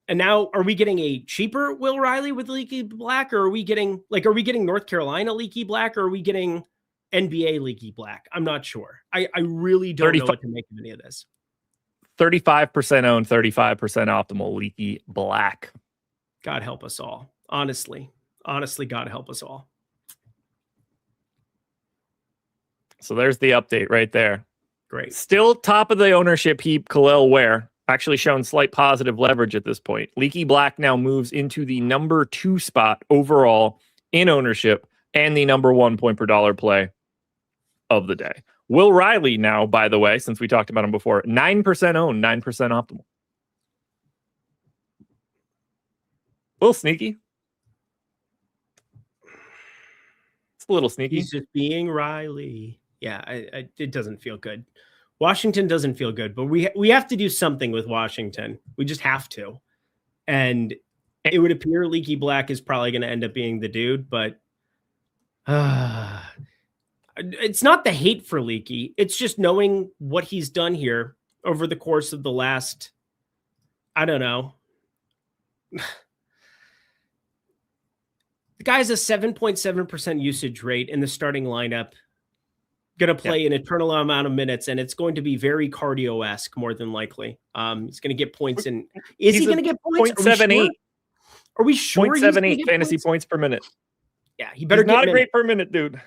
And now, are we getting a cheaper Will Riley with Leaky Black? Or are we getting North Carolina Leaky Black? Or are we getting NBA Leaky Black? I'm not sure. I really don't know what to make of any of this. 35% owned, 35% optimal Leaky Black. God help us all. Honestly, God help us all. So there's the update right there. Great. Still top of the ownership heap, Khalil Ware. Actually shown slight positive leverage at this point. Leaky Black now moves into the number 2 spot overall in ownership and the number 1 point per dollar play of the day. Will Riley now, by the way, since we talked about him before, 9% owned, 9% optimal. A little sneaky. It's a little sneaky. He's just being Riley. Yeah, it doesn't feel good. Washington doesn't feel good, but we have to do something with Washington. We just have to. And it would appear Leaky Black is probably going to end up being the dude, but it's not the hate for Leaky. It's just knowing what he's done here over the course of the last, I don't know. The guy's a 7.7% usage rate in the starting lineup. Going to play an eternal amount of minutes, and it's going to be very cardio-esque more than likely. He's going to get points in. Is he going to get points? 0.78. Are we sure? 0.78 fantasy points per minute. Yeah, he better get not a great per minute, dude.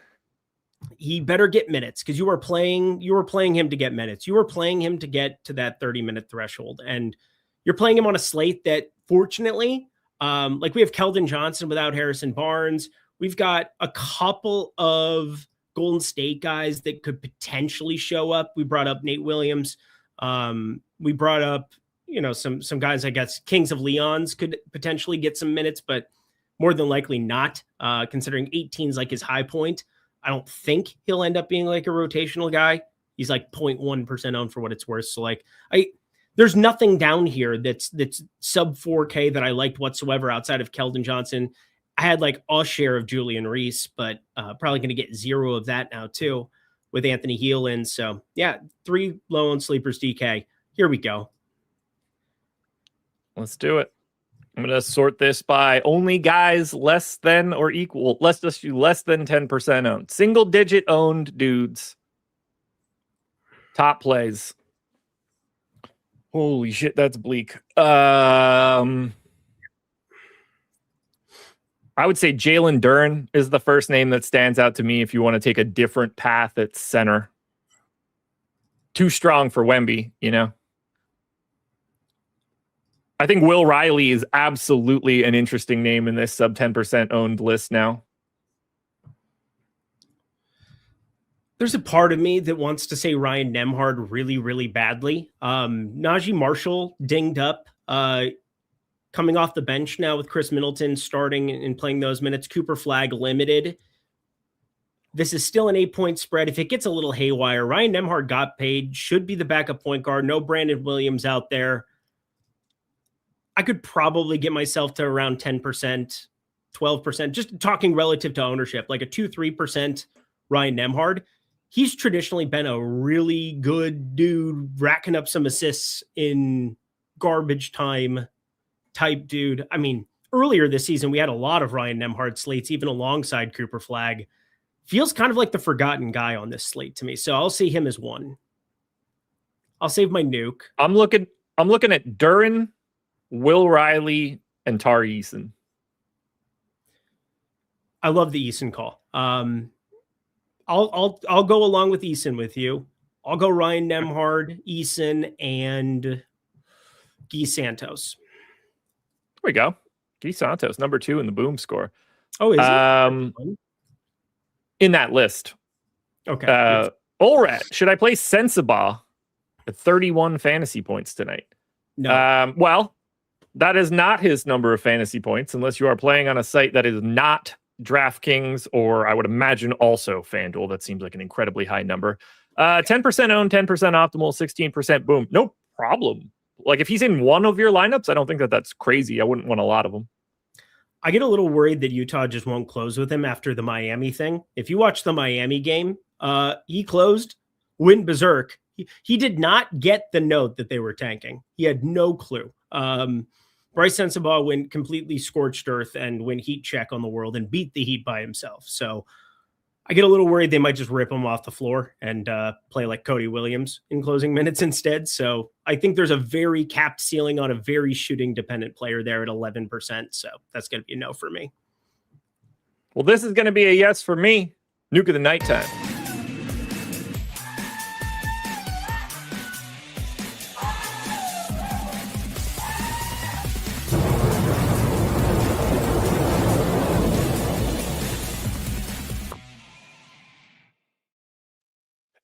He better get minutes, because you were playing him to get minutes. You were playing him to get to that 30-minute threshold, and you're playing him on a slate that, fortunately, like we have Keldon Johnson without Harrison Barnes. We've got a couple of Golden State guys that could potentially show up. We brought up Nate Williams. We brought up, some guys, I guess, Kings of Leon's could potentially get some minutes, but more than likely not, considering 18 is like his high point. I don't think he'll end up being like a rotational guy. He's like 0.1% owned for what it's worth. So like there's nothing down here that's sub 4K that I liked whatsoever outside of Keldon Johnson. I had like a share of Julian Reese, but probably going to get 0 of that now too with Anthony Heel in. So yeah, 3 low on sleepers DK. Here we go. Let's do it. I'm going to sort this by only guys less than or equal. Let's just do less than 10% owned. Single digit owned dudes. Top plays. Holy shit, that's bleak. I would say Jalen Duren is the first name that stands out to me if you want to take a different path at center. Too strong for Wemby, you know? I think Will Riley is absolutely an interesting name in this sub 10% owned list now. There's a part of me that wants to say Ryan Nembhard really, really badly. Najee Marshall dinged up, coming off the bench now with Chris Middleton starting and playing those minutes. Cooper Flagg limited. This is still an 8-point spread. If it gets a little haywire, Ryan Nembhard got paid, should be the backup point guard. No Brandon Williams out there. I could probably get myself to around 10%, 12%, just talking relative to ownership, like a 2-3% Ryan Nembhard. He's traditionally been a really good dude, racking up some assists in garbage time type dude. I mean, earlier this season, we had a lot of Ryan Nembhard slates, even alongside Cooper Flagg. Feels kind of like the forgotten guy on this slate to me. So I'll see him as 1. I'll save my Nuke. I'm looking at Duren, Will Riley, and Tari Eason. I love the Eason call. I'll go along with Eason with you. I'll go Ryan Nembhard, Eason, and Guy Santos. There we go. Guy Santos, number 2 in the boom score. Oh, is it? In that list. Okay. Olrat, should I play Sensabaugh at 31 fantasy points tonight? No. Well, that is not his number of fantasy points unless you are playing on a site that is not DraftKings, or I would imagine also FanDuel. That seems like an incredibly high number. 10% owned, 10% optimal, 16% boom. No problem. Like if he's in one of your lineups, I don't think that's crazy. I wouldn't want a lot of them. I get a little worried that Utah just won't close with him after the Miami thing. If you watch the Miami game, he closed, went berserk. He did not get the note that they were tanking. He had no clue. Bryce Sensabaugh went completely scorched earth and went heat check on the world and beat the Heat by himself. So I get a little worried they might just rip him off the floor and play like Cody Williams in closing minutes instead. So I think there's a very capped ceiling on a very shooting dependent player there at 11%. So that's going to be a no for me. Well, this is going to be a yes for me. Nuke of the nighttime.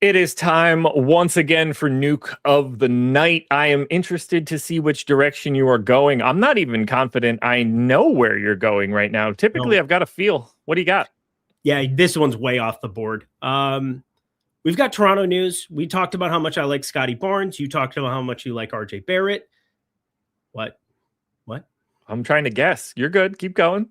It is time once again for Nuke of the Night. I am interested to see which direction you are going. I'm not even confident I know where you're going right now. Typically, I've got a feel. What do you got? Yeah, this one's way off the board. We've got Toronto news. We talked about how much I like Scotty Barnes. You talked about how much you like RJ Barrett. What? I'm trying to guess. You're good. Keep going.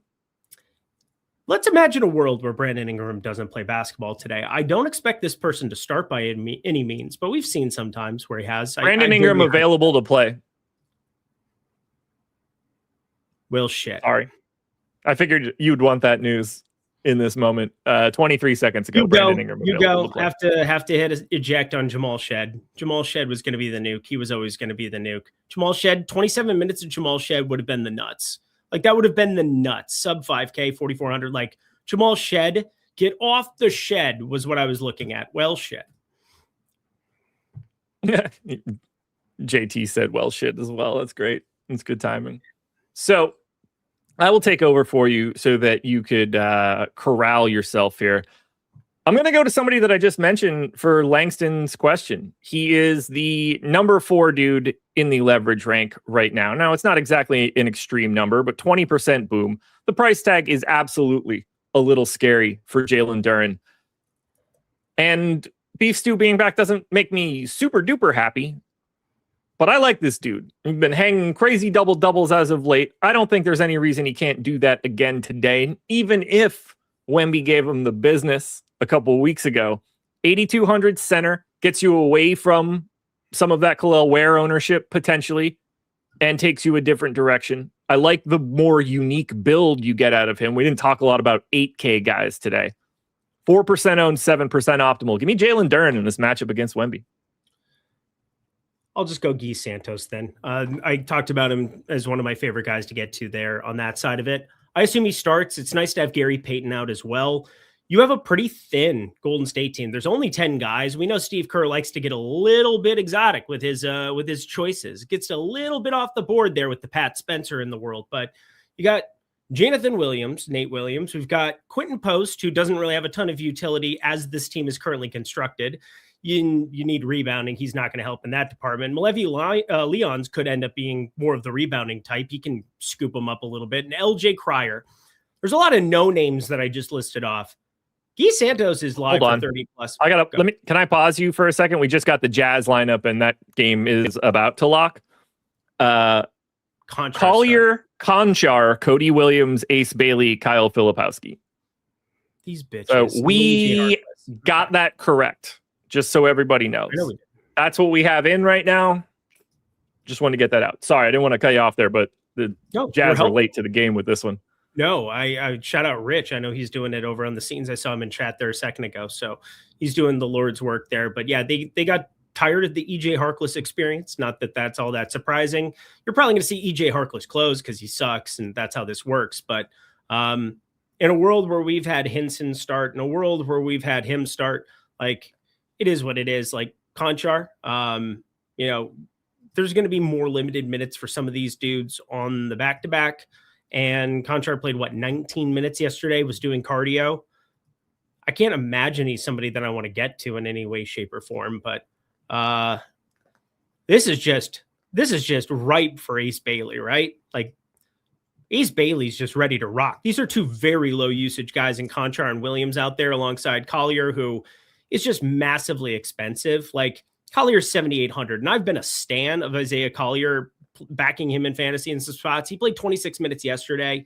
Let's imagine a world where Brandon Ingram doesn't play basketball today. I don't expect this person to start by any means, but we've seen sometimes where he has. Brandon Ingram available to play. Well, shit. Sorry. I figured you'd want that news in this moment. 23 seconds ago, Brandon Ingram available to play. Have to hit eject on Jamal Shed. Jamal Shed was going to be the nuke. He was always going to be the nuke. Jamal Shed, 27 minutes of Jamal Shed would have been the nuts. Like that would have been the nuts. Sub 5K, 4,400. Like Jamal Shed, get off the shed was what I was looking at. Well, shit. JT said, well, shit as well. That's great. That's good timing. So I will take over for you so that you could corral yourself here. I'm going to go to somebody that I just mentioned for Langston's question. He is the number 4 dude in the leverage rank right now. Now, it's not exactly an extreme number, but 20% boom. The price tag is absolutely a little scary for Jalen Duren. And Beef Stew being back doesn't make me super duper happy. But I like this dude. He's been hanging crazy double-doubles as of late. I don't think there's any reason he can't do that again today, even if Wemby gave him the business a couple of weeks ago. 8,200 center gets you away from some of that Khalil Ware ownership potentially and takes you a different direction. I like the more unique build you get out of him. We didn't talk a lot about 8K guys today. 4% owned, 7% optimal. Give me Jalen Duren in this matchup against Wemby. I'll just go Guy Santos then. I talked about him as one of my favorite guys to get to there on that side of it. I assume he starts. It's nice to have Gary Payton out as well. You have a pretty thin Golden State team. There's only 10 guys. We know Steve Kerr likes to get a little bit exotic with his choices. Gets a little bit off the board there with the Pat Spencer in the world. But you got Jonathan Williams, Nate Williams. We've got Quentin Post, who doesn't really have a ton of utility as this team is currently constructed. You need rebounding. He's not going to help in that department. Malevi Leons could end up being more of the rebounding type. He can scoop them up a little bit. And LJ Cryer. There's a lot of no names that I just listed off. Guy Santos is live for 30 plus. Can I pause you for a second? We just got the Jazz lineup and that game is about to lock. Collier, Conchar, Cody Williams, Ace Bailey, Kyle Filipowski. These bitches. So we got that correct. Just so everybody knows. That's what we have in right now. Just wanted to get that out. Sorry, I didn't want to cut you off there, but the Jazz are late to the game with this one. No, I shout out Rich. I know he's doing it over on the scenes. I saw him in chat there a second ago. So he's doing the Lord's work there. But yeah, they got tired of the EJ Harkless experience. Not that that's all that surprising. You're probably going to see EJ Harkless close because he sucks, and that's how this works. But in a world where we've had Hinson start, in a world where we've had him start, like, it is what it is. Like Conchar, there's going to be more limited minutes for some of these dudes on the back-to-back. And Conchar played, 19 minutes yesterday, was doing cardio. I can't imagine he's somebody that I want to get to in any way, shape, or form. But this is just ripe for Ace Bailey, right? Like, Ace Bailey's just ready to rock. These are two very low usage guys in Conchar and Williams out there alongside Collier, who is just massively expensive. Like, Collier's 7,800, and I've been a stan of Isaiah Collier, backing him in fantasy in some spots. He played 26 minutes yesterday.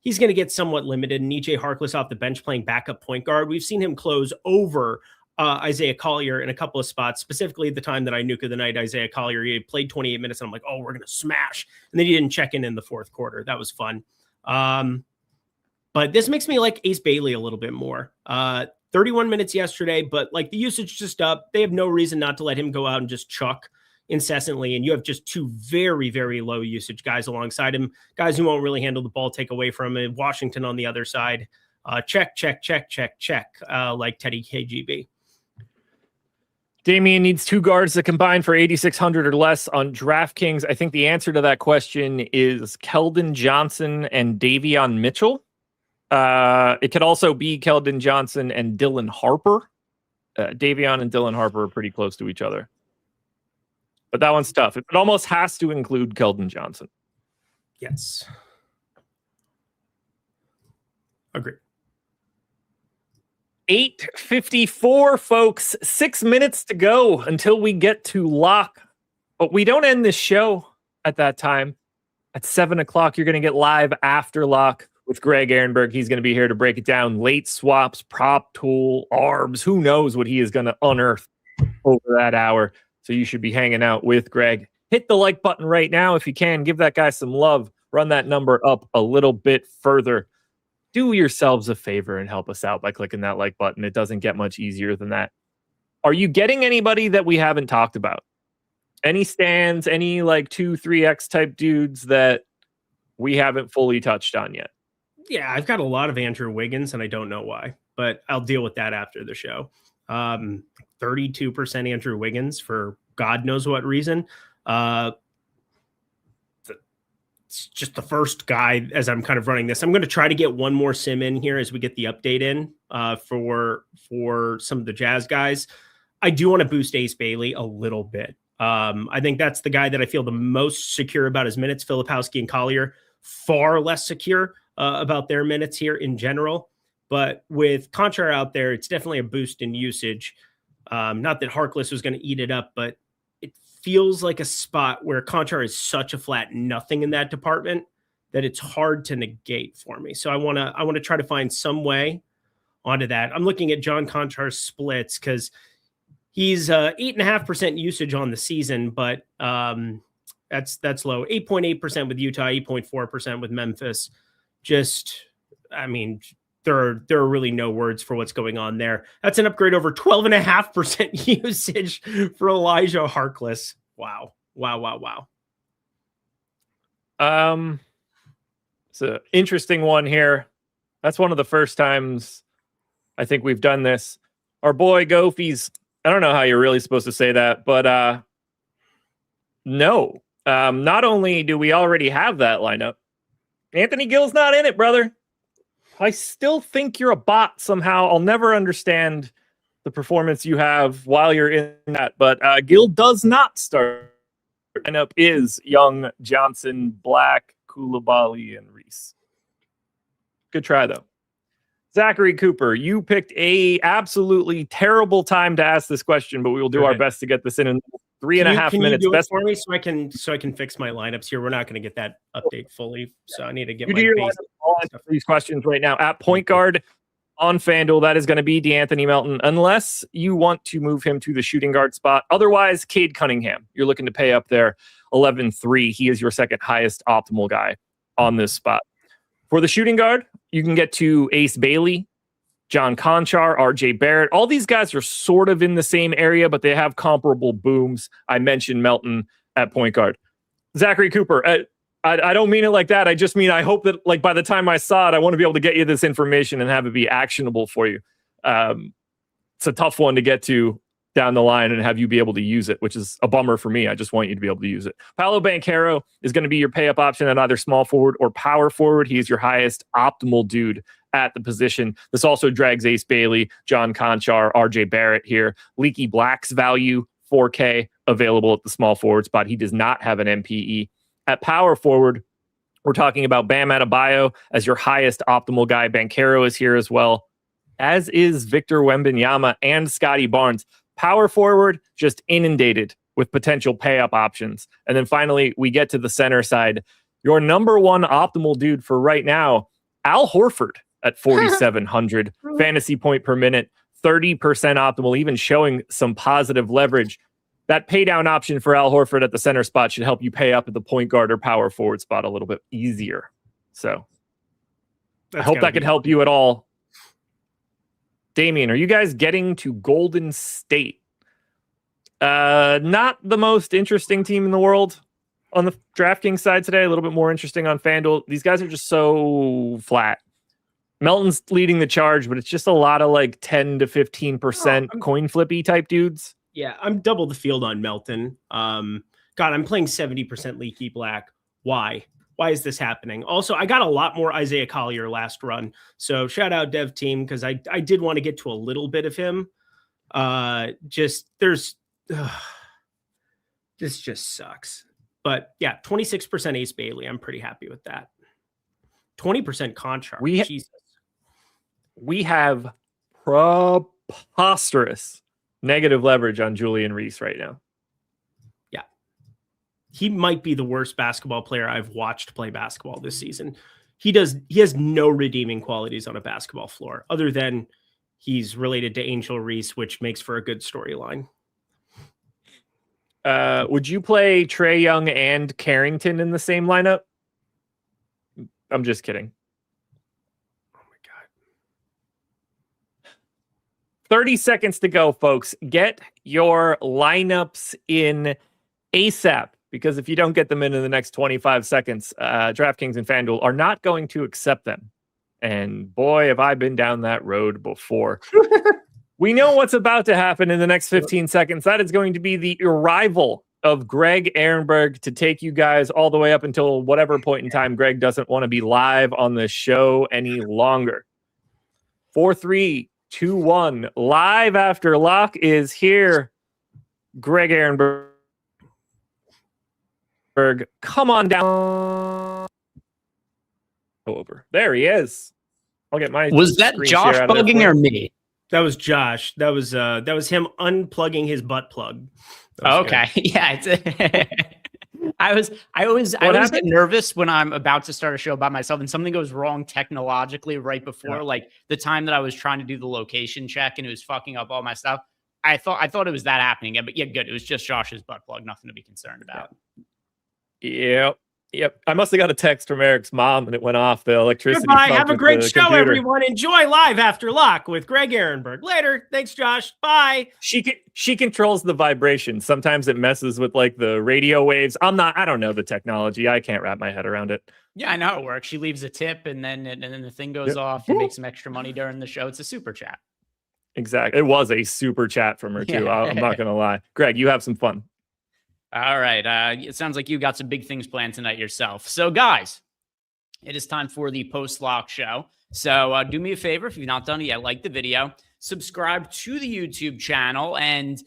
He's going to get somewhat limited. And EJ Harkless off the bench playing backup point guard. We've seen him close over Isaiah Collier in a couple of spots, specifically at the time that I nuke of the night. Isaiah Collier, he played 28 minutes, and I'm like, oh, we're going to smash. And then he didn't check in the fourth quarter. That was fun. But this makes me like Ace Bailey a little bit more. 31 minutes yesterday, but like the usage just up. They have no reason not to let him go out and just chuck incessantly. And you have just two very, very low usage guys alongside him, guys who won't really handle the ball, take away from him. Washington on the other side. Check, like Teddy KGB. Damian needs two guards to combine for 8,600 or less on DraftKings. I think the answer to that question is Keldon Johnson and Davion Mitchell. It could also be Keldon Johnson and Dylan Harper. Davion and Dylan Harper are pretty close to each other. But that one's tough. It almost has to include Keldon Johnson. Yes. Agree. 8:54, folks. 6 minutes to go until we get to lock. But we don't end this show at that time. At 7 o'clock, you're going to get live after lock with Greg Arinberg. He's going to be here to break it down. Late swaps, prop tool, ARBs. Who knows what he is going to unearth over that hour. So you should be hanging out with Greg. Hit the like button right now if you can. Give that guy some love. Run that number up a little bit further. Do yourselves a favor and help us out by clicking that like button. It doesn't get much easier than that. Are you getting anybody that we haven't talked about? Any stands, any like 2-3x type dudes that we haven't fully touched on yet? Yeah, I've got a lot of Andrew Wiggins, and I don't know why, but I'll deal with that after the show. 32% Andrew Wiggins for God knows what reason. It's just the first guy as I'm kind of running this. I'm going to try to get one more sim in here as we get the update in for some of the Jazz guys. I do want to boost Ace Bailey a little bit. I think that's the guy that I feel the most secure about his minutes. Filipowski and Collier, far less secure about their minutes here in general. But with Conchar out there, it's definitely a boost in usage. Not that Harkless was going to eat it up, but it feels like a spot where Conchar is such a flat nothing in that department that it's hard to negate for me. So I want to try to find some way onto that. I'm looking at John Conchar's splits because he's 8.5% usage on the season, but that's low. 8.8% with Utah, 8.4% with Memphis. There are really no words for what's going on there. That's an upgrade over 12.5% usage for Elijah Harkless. Wow. It's an interesting one here. That's one of the first times I think we've done this. Our boy Gofies, I don't know how you're really supposed to say that, but no. Not only do we already have that lineup, Anthony Gill's not in it, brother. I still think you're a bot somehow. I'll never understand the performance you have while you're in that, but Gill does not start. Lineup is Young, Johnson, Black, Koulibaly, and Reese. Good try, though. Zachary Cooper, you picked a absolutely terrible time to ask this question, but we will do our best to get this in 3.5 minutes. Can you do it for me so I can fix my lineups here? We're not going to get that update fully, so I need to get my basic stuff for these questions right now. At point guard on FanDuel, that is going to be DeAnthony Melton, unless you want to move him to the shooting guard spot. Otherwise, Cade Cunningham. You're looking to pay up there 11.3. He is your second highest optimal guy on this spot. For the shooting guard, you can get to Ace Bailey, John Conchar, RJ Barrett. All these guys are sort of in the same area, but they have comparable booms. I mentioned Melton at point guard. Zachary Cooper, I don't mean it like that. I just mean I hope that like by the time I saw it, I want to be able to get you this information and have it be actionable for you. It's a tough one to get to down the line and have you be able to use it, which is a bummer for me. I just want you to be able to use it. Paolo Banchero is going to be your pay up option at either small forward or power forward. He is your highest optimal dude at the position. This also drags Ace Bailey, John Conchar, RJ Barrett here. Leaky Black's value, 4K, available at the small forward spot. He does not have an MPE. At power forward, we're talking about Bam Adebayo as your highest optimal guy. Banchero is here as well, as is Victor Wembanyama and Scotty Barnes. Power forward, just inundated with potential pay-up options. And then finally, we get to the center side. Your number one optimal dude for right now, Al Horford at 4,700 fantasy point per minute, 30% optimal, even showing some positive leverage. That pay down option for Al Horford at the center spot should help you pay up at the point guard or power forward spot a little bit easier. So I hope that could help you at all. Damien, are you guys getting to Golden State? Not the most interesting team in the world on the DraftKings side today. A little bit more interesting on FanDuel. These guys are just so flat. Melton's leading the charge, but it's just a lot of like 10 to 15% coin flippy type dudes. Yeah, I'm double the field on Melton. God, I'm playing 70% Leaky Black. Why? Why is this happening? Also, I got a lot more Isaiah Collier last run. So shout out dev team, because I did want to get to a little bit of him. This just sucks. But yeah, 26% Ace Bailey. I'm pretty happy with that. 20% Conchar. We have preposterous negative leverage on Julian Reese right now. Yeah. He might be the worst basketball player I've watched play basketball this season. He has no redeeming qualities on a basketball floor other than he's related to Angel Reese, which makes for a good storyline. Would you play Trae Young and Carrington in the same lineup? I'm just kidding. Oh my God. 30 seconds to go, folks. Get your lineups in ASAP, because if you don't get them in the next 25 seconds, DraftKings and FanDuel are not going to accept them. And boy, have I been down that road before. We know what's about to happen in the next 15 seconds. That is going to be the arrival of Greg Arinberg to take you guys all the way up until whatever point in time Greg doesn't want to be live on the show any longer. 4, 3, 2, 1. Live after lock is here. Greg Arinberg. Come on down. Over. There he is. I'll get my. Was that Josh bugging or me? That was Josh. That was him unplugging his butt plug. Okay. Yeah. I always get nervous when I'm about to start a show by myself and something goes wrong technologically right before, like the time that I was trying to do the location check and it was fucking up all my stuff. I thought it was that happening again, but yeah, good. It was just Josh's butt plug. Nothing to be concerned about. Yep. I must have got a text from Eric's mom and it went off. The electricity. Goodbye. Have a great show, computer. everyone. Enjoy Live After Lock with Greg Arinberg. Later. Thanks, Josh. Bye. She controls the vibration. Sometimes it messes with like the radio waves. I don't know the technology. I can't wrap my head around it. Yeah, I know it works. She leaves a tip and then the thing goes off. You make some extra money during the show. It's a super chat. Exactly. It was a super chat from her too. I'm not going to lie. Greg, you have some fun. All right. It sounds like you got some big things planned tonight yourself. So, guys, it is time for the post-lock show. So, do me a favor. If you've not done it yet, like the video, subscribe to the YouTube channel, and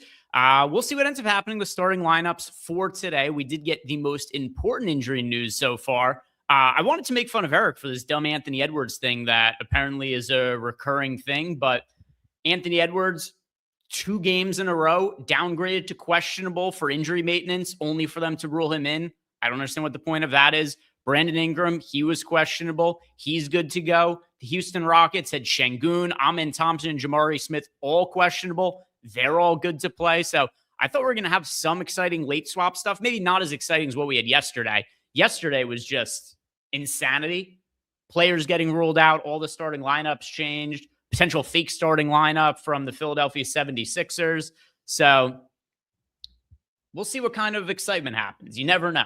we'll see what ends up happening with starting lineups for today. We did get the most important injury news so far. I wanted to make fun of Eric for this dumb Anthony Edwards thing that apparently is a recurring thing, but Anthony Edwards, 2 games in a row, downgraded to questionable for injury maintenance, only for them to rule him in. I don't understand what the point of that is. Brandon Ingram, he was questionable. He's good to go. The Houston Rockets had Şengün, Amen Thompson, and Jamari Smith, all questionable. They're all good to play. So I thought we were going to have some exciting late swap stuff. Maybe not as exciting as what we had yesterday. Yesterday was just insanity. Players getting ruled out. All the starting lineups changed. Potential fake starting lineup from the Philadelphia 76ers. So we'll see what kind of excitement happens. You never know.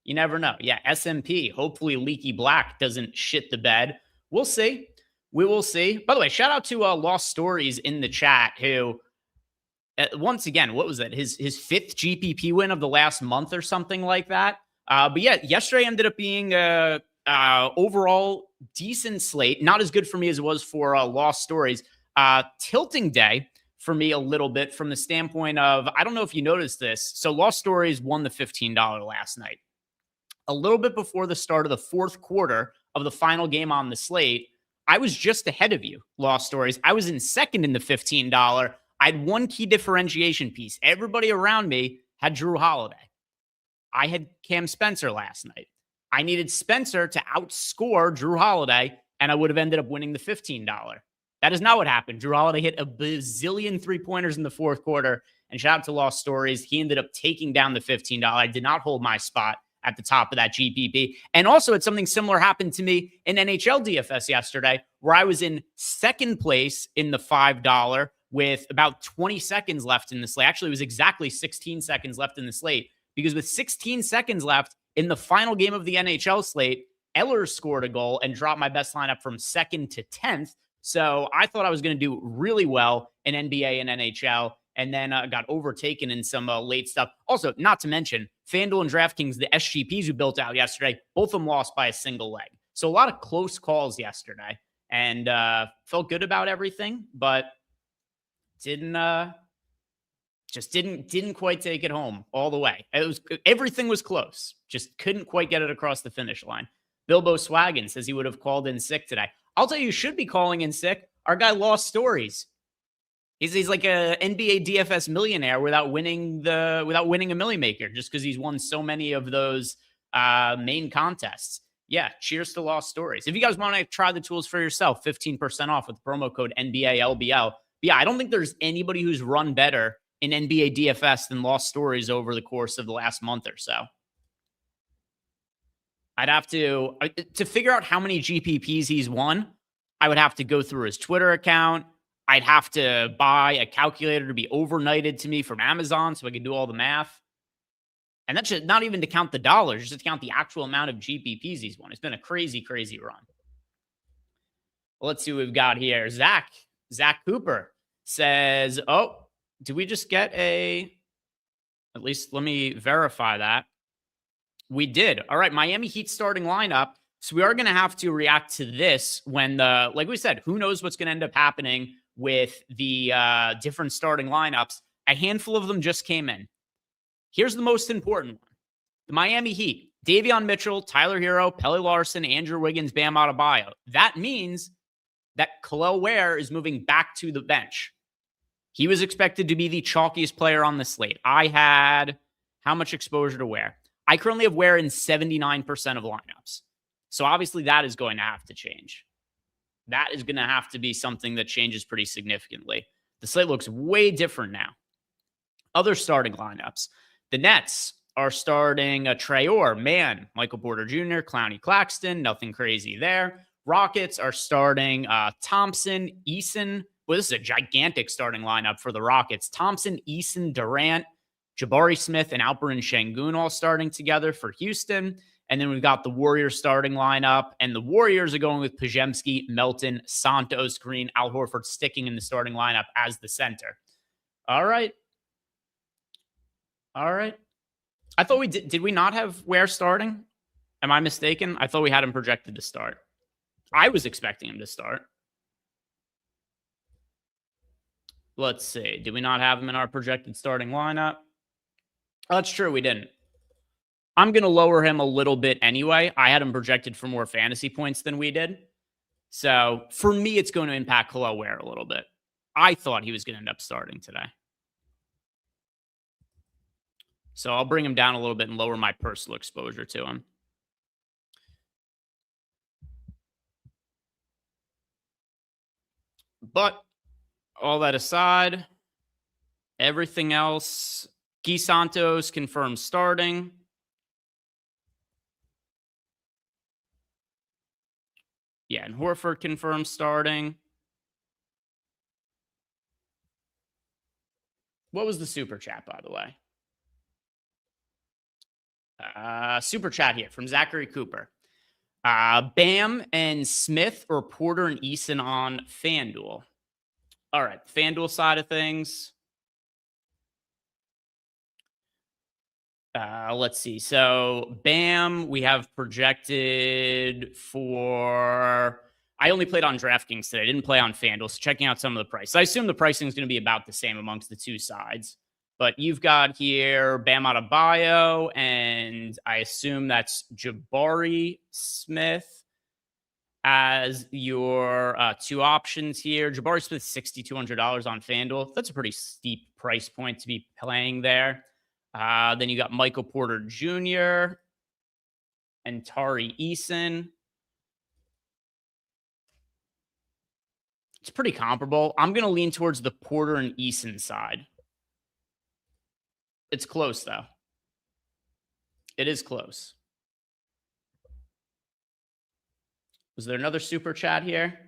Yeah, SMP. Hopefully Leaky Black doesn't shit the bed. We'll see. We will see. By the way, shout out to Lost Stories in the chat who, once again, what was that? His 5th GPP win of the last month or something like that. But yeah, yesterday ended up being overall decent slate. Not as good for me as it was for Lost Stories. Tilting day for me a little bit from the standpoint of, I don't know if you noticed this. So Lost Stories won the $15 last night. A little bit before the start of the 4th quarter of the final game on the slate, I was just ahead of you, Lost Stories. I was in second in the $15. I had one key differentiation piece. Everybody around me had Drew Holiday. I had Cam Spencer last night. I needed Spencer to outscore Drew Holiday, and I would have ended up winning the $15. That is not what happened. Drew Holiday hit a bazillion 3-pointers in the 4th quarter, and shout out to Lost Stories. He ended up taking down the $15. I did not hold my spot at the top of that GPP. And also, it's something similar happened to me in NHL DFS yesterday, where I was in second place in the $5 with about 20 seconds left in the slate. Actually, it was exactly 16 seconds left in the slate, because with 16 seconds left in the final game of the NHL slate, Eller scored a goal and dropped my best lineup from 2nd to 10th. So I thought I was going to do really well in NBA and NHL, and then got overtaken in some late stuff. Also, not to mention, FanDuel and DraftKings, the SGPs who built out yesterday, both of them lost by a single leg. So a lot of close calls yesterday, and felt good about everything, but didn't quite take it home all the way. Everything was close, just couldn't quite get it across the finish line. Bilbo Swaggin says he would have called in sick today. I'll tell you, should be calling in sick. Our guy Lost Stories. He's like a NBA DFS millionaire without winning a Millie Maker, just because he's won so many of those main contests. Yeah, cheers to Lost Stories. If you guys want to try the tools for yourself, 15% off with promo code NBALBL. But yeah, I don't think there's anybody who's run better in NBA DFS than Lost Stories over the course of the last month or so. I'd have to figure out how many GPPs he's won. I would have to go through his Twitter account. I'd have to buy a calculator to be overnighted to me from Amazon so I could do all the math. And that's just not even to count the dollars, just to count the actual amount of GPPs he's won. It's been a crazy, crazy run. Well, let's see what we've got here. Zach Cooper says, oh, did we just get at least let me verify that. We did. All right, Miami Heat starting lineup. So we are going to have to react to this when like we said, who knows what's going to end up happening with the different starting lineups. A handful of them just came in. Here's the most important one. The Miami Heat, Davion Mitchell, Tyler Hero, Pelle Larson, Andrew Wiggins, Bam Adebayo. That means that Khalil Ware is moving back to the bench. He was expected to be the chalkiest player on the slate. I had how much exposure to Ware? I currently have Ware in 79% of lineups. So obviously that is going to have to change. That is going to have to be something that changes pretty significantly. The slate looks way different now. Other starting lineups. The Nets are starting a Traore, Man, Michael Porter Jr., Clowney Claxton, nothing crazy there. Rockets are starting Thompson, Eason. Well, this is a gigantic starting lineup for the Rockets. Thompson, Eason, Durant, Jabari Smith, and Alperen Şengün all starting together for Houston. And then we've got the Warriors starting lineup. And the Warriors are going with Podziemski, Melton, Santos, Green, Al Horford sticking in the starting lineup as the center. All right. I thought we did we not have Ware starting? Am I mistaken? I thought we had him projected to start. I was expecting him to start. Let's see. Did we not have him in our projected starting lineup? Oh, that's true. We didn't. I'm going to lower him a little bit anyway. I had him projected for more fantasy points than we did. So for me, it's going to impact Khalil Ware a little bit. I thought he was going to end up starting today. So I'll bring him down a little bit and lower my personal exposure to him. But all that aside, everything else, Guy Santos confirmed starting. Yeah, and Horford confirmed starting. What was the super chat, by the way? Super chat here from Zachary Cooper. Bam and Smith or Porter and Eason on FanDuel. All right, FanDuel side of things. Let's see. So Bam, we have projected for... I only played on DraftKings today. I didn't play on FanDuel, so checking out some of the prices. I assume the pricing is going to be about the same amongst the two sides. But you've got here Bam Adebayo, and I assume that's Jabari Smith as your two options here. Jabari Smith, $6,200 on FanDuel. That's a pretty steep price point to be playing there. Then you got Michael Porter Jr. and Tari Eason. It's pretty comparable. I'm going to lean towards the Porter and Eason side. It's close, though. It is close. Was there another super chat here?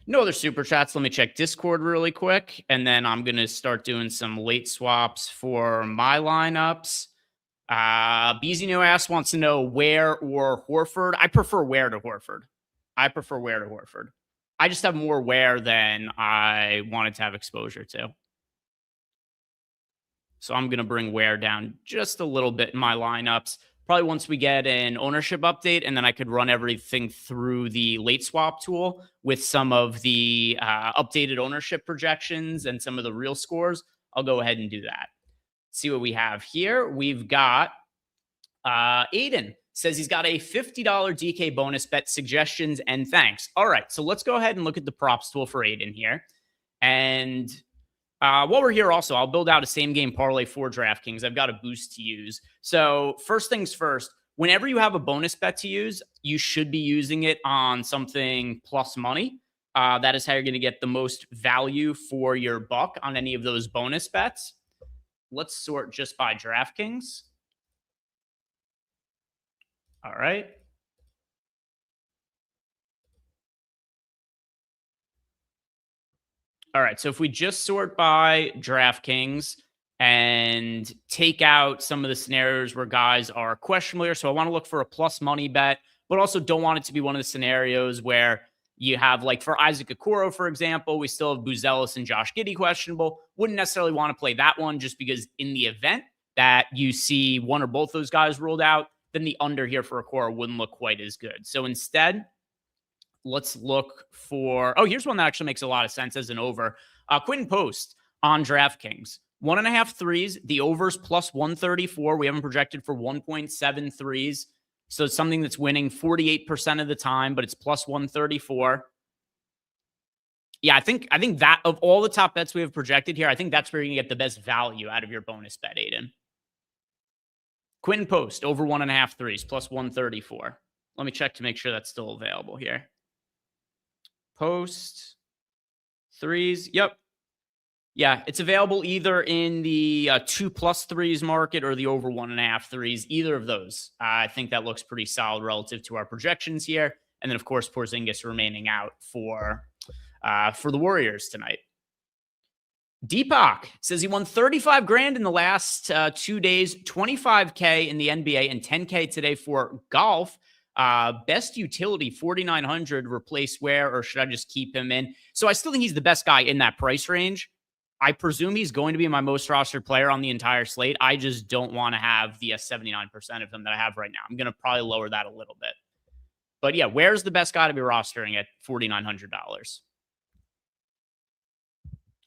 No other super chats. Let me check Discord really quick, and then I'm going to start doing some late swaps for my lineups. BZ Ass wants to know Ware or Horford. I prefer Ware to Horford. I just have more Ware than I wanted to have exposure to. So I'm going to bring Ware down just a little bit in my lineups. Probably once we get an ownership update, and then I could run everything through the late swap tool with some of the updated ownership projections and some of the real scores. I'll go ahead and do that. See what we have here. We've got Aiden says he's got a $50 DK bonus bet, suggestions and thanks. All right, so let's go ahead and look at the props tool for Aiden here. And while we're here also, I'll build out a same game parlay for DraftKings. I've got a boost to use. So first things first, whenever you have a bonus bet to use, you should be using it on something plus money. That is how you're going to get the most value for your buck on any of those bonus bets. Let's sort just by DraftKings. All right. All right, so if we just sort by DraftKings and take out some of the scenarios where guys are questionable here, so I want to look for a plus money bet, but also don't want it to be one of the scenarios where you have, like for Isaac Okoro, for example, we still have Buzelis and Josh Giddey questionable. Wouldn't necessarily want to play that one just because in the event that you see one or both those guys ruled out, then the under here for Okoro wouldn't look quite as good. So instead, let's look for... Oh, here's one that actually makes a lot of sense as an over. Quentin Post on DraftKings. 1.5 threes. The over's plus 134. We haven't projected for 1.7 threes. So it's something that's winning 48% of the time, but it's plus 134. Yeah, I think that of all the top bets we have projected here, I think that's where you can get the best value out of your bonus bet, Aiden. Quinn Post, over 1.5 threes, plus 134. Let me check to make sure that's still available here. Post threes. Yep. Yeah, it's available either in the 2+ threes market or the over 1.5 threes, either of those. I think that looks pretty solid relative to our projections here. And then, of course, Porzingis remaining out for the Warriors tonight. Deepak says he won 35 grand in the last 2 days, 25K in the NBA and 10K today for golf. Best utility, 4,900, replace where, or should I just keep him in? So I still think he's the best guy in that price range. I presume he's going to be my most rostered player on the entire slate. I just don't want to have the 79% of him that I have right now. I'm going to probably lower that a little bit. But yeah, where's the best guy to be rostering at $4,900?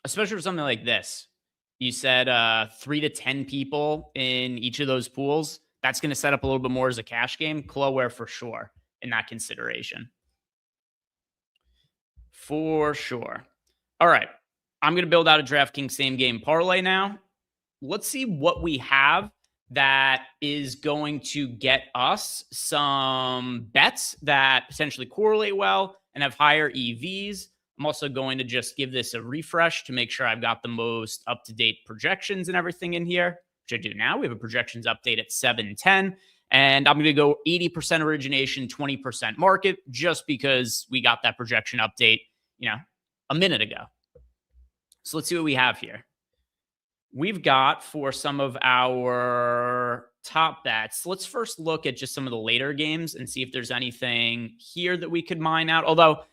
Especially for something like this. You said 3 to 10 people in each of those pools. That's going to set up a little bit more as a cash game. Cloware for sure in that consideration. For sure. All right. I'm going to build out a DraftKings same game parlay now. Let's see what we have that is going to get us some bets that potentially correlate well and have higher EVs. I'm also going to just give this a refresh to make sure I've got the most up-to-date projections and everything in here, which I do now. We have a projections update at 7:10, and I'm going to go 80% origination, 20% market, just because we got that projection update, a minute ago. So let's see what we have here. We've got for some of our top bets. Let's first look at just some of the later games and see if there's anything here that we could mine out. Although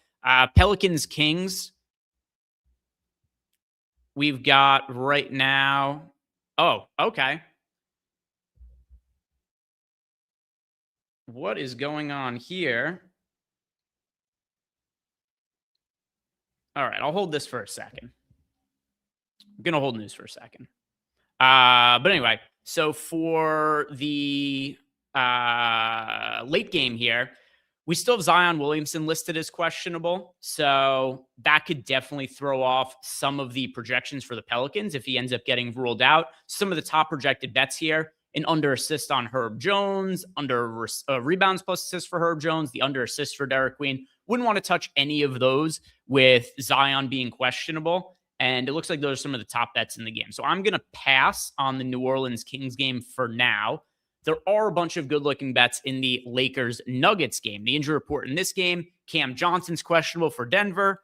Pelicans Kings, we've got right now. Oh, okay. What is going on here? All right, I'll hold this for a second. I'm going to hold news for a second. But anyway, so for the late game here, we still have Zion Williamson listed as questionable. So that could definitely throw off some of the projections for the Pelicans if he ends up getting ruled out. Some of the top projected bets here, an under assist on Herb Jones, under rebounds plus assists for Herb Jones, the under assist for Derek Queen. Wouldn't want to touch any of those with Zion being questionable. And it looks like those are some of the top bets in the game. So I'm going to pass on the New Orleans Kings game for now. There are a bunch of good-looking bets in the Lakers-Nuggets game. The injury report in this game, Cam Johnson's questionable for Denver.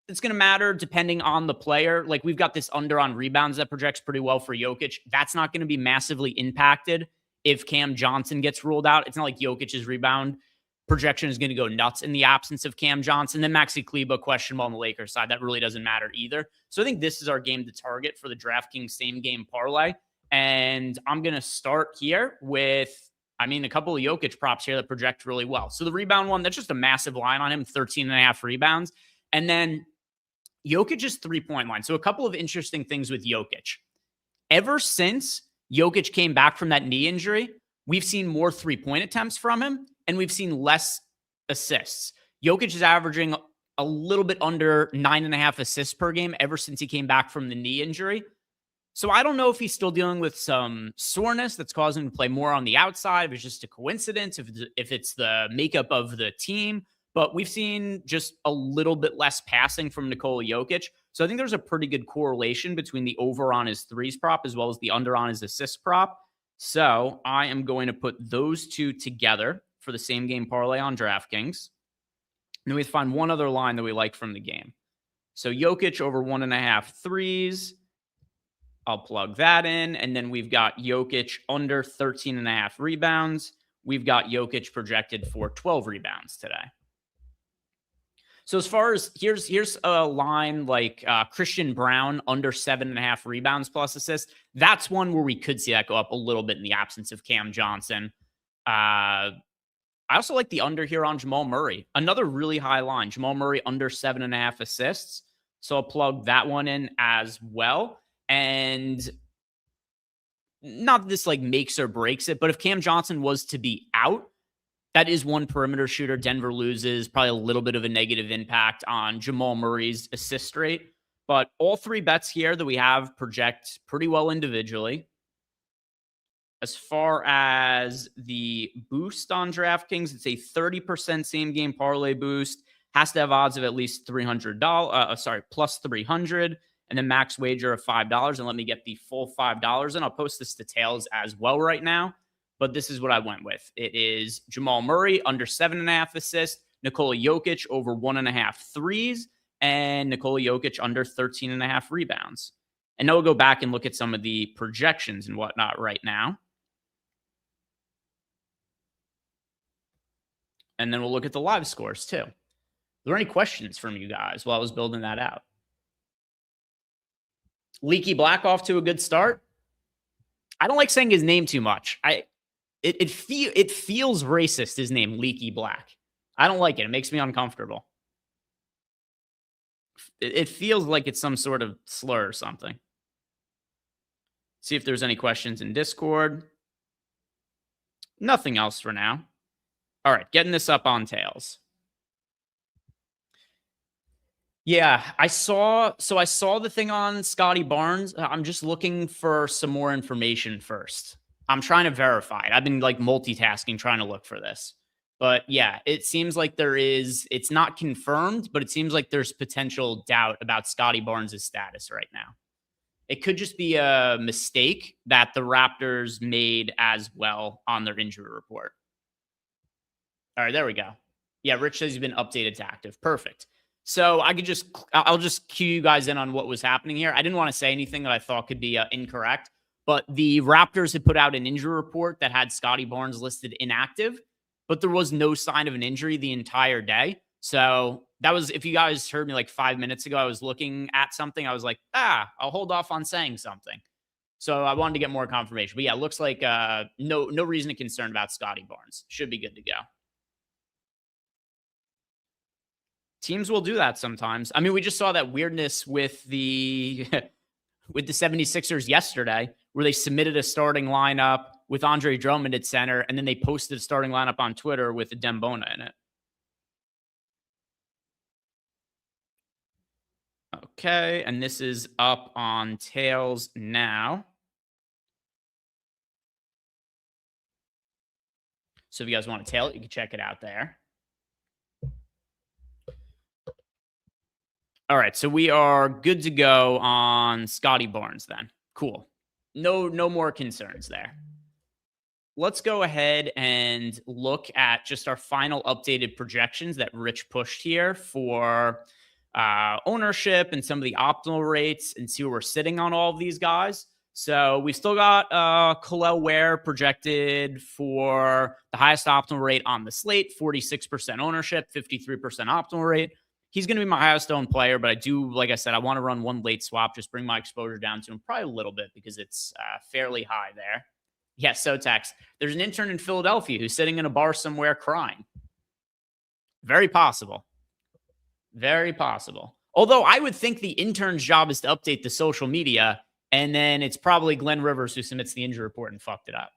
It's going to matter depending on the player. Like, we've got this under on rebounds that projects pretty well for Jokic. That's not going to be massively impacted if Cam Johnson gets ruled out. It's not like Jokic's rebound projection is going to go nuts in the absence of Cam Johnson. Then Maxi Kleber questionable on the Lakers side. That really doesn't matter either. So I think this is our game to target for the DraftKings same game parlay. And I'm going to start here with, a couple of Jokic props here that project really well. So the rebound one, that's just a massive line on him, 13.5 rebounds. And then Jokic's 3-point line. So a couple of interesting things with Jokic. Ever since Jokic came back from that knee injury, we've seen more 3-point attempts from him, and we've seen less assists. Jokic is averaging a little bit under 9.5 assists per game ever since he came back from the knee injury. So I don't know if he's still dealing with some soreness that's causing him to play more on the outside, if it's just a coincidence, if it's the makeup of the team. But we've seen just a little bit less passing from Nikola Jokic. So I think there's a pretty good correlation between the over on his threes prop as well as the under on his assist prop. So I am going to put those two together for the same game parlay on DraftKings. And then we find one other line that we like from the game. So Jokic over 1.5 threes. I'll plug that in. And then we've got Jokic under 13.5 rebounds. We've got Jokic projected for 12 rebounds today. So as far as here's a line like Christian Brown under 7.5 rebounds plus assists. That's one where we could see that go up a little bit in the absence of Cam Johnson. I also like the under here on Jamal Murray. Another really high line. Jamal Murray under 7.5 assists. So I'll plug that one in as well. And not that this like makes or breaks it, but if Cam Johnson was to be out out. That is one perimeter shooter. Denver loses, probably a little bit of a negative impact on Jamal Murray's assist rate. But all three bets here that we have project pretty well individually. As far as the boost on DraftKings, it's a 30% same game parlay boost. Has to have odds of at least $300. Plus 300, and then max wager of $5. And let me get the full $5. And I'll post this to Tails as well right now. But this is what I went with. It is Jamal Murray under 7.5 assists, Nikola Jokic over 1.5 threes, and Nikola Jokic under 13.5 rebounds. And now we'll go back and look at some of the projections and whatnot right now. And then we'll look at the live scores too. Are there any questions from you guys while I was building that out? Leaky Black off to a good start. I don't like saying his name too much. It feels racist, his name, Leaky Black. I don't like it. It makes me uncomfortable. It feels like it's some sort of slur or something. See if there's any questions in Discord. Nothing else for now. All right, getting this up on Tails. Yeah, I saw the thing on Scotty Barnes. I'm just looking for some more information first. I'm trying to verify it. I've been like multitasking trying to look for this. But yeah, it seems like it's not confirmed, but it seems like there's potential doubt about Scotty Barnes' status right now. It could just be a mistake that the Raptors made as well on their injury report. All right, there we go. Yeah, Rich says he's been updated to active. Perfect. So I'll just cue you guys in on what was happening here. I didn't want to say anything that I thought could be incorrect, but the Raptors had put out an injury report that had Scotty Barnes listed inactive, but there was no sign of an injury the entire day. So that was, if you guys heard me like 5 minutes ago, I was looking at something. I was like, I'll hold off on saying something. So I wanted to get more confirmation. But yeah, it looks like no reason to concern about Scotty Barnes. Should be good to go. Teams will do that sometimes. I mean, we just saw that weirdness with the 76ers yesterday, where they submitted a starting lineup with Andre Drummond at center, and then they posted a starting lineup on Twitter with a Dembona in it. Okay, and this is up on Tails now. So if you guys want to tail it, you can check it out there. All right, so we are good to go on Scotty Barnes then. Cool. No more concerns there. Let's go ahead and look at just our final updated projections that Rich pushed here for ownership and some of the optimal rates and see where we're sitting on all of these guys. So we still got Khalil Ware projected for the highest optimal rate on the slate, 46% ownership, 53% optimal rate. He's going to be my highest owned player, but I do, like I said, I want to run one late swap, just bring my exposure down to him probably a little bit because it's fairly high there. Yes, so Tex, there's an intern in Philadelphia who's sitting in a bar somewhere crying. Very possible. Very possible. Although I would think the intern's job is to update the social media, and then it's probably Glenn Rivers who submits the injury report and fucked it up.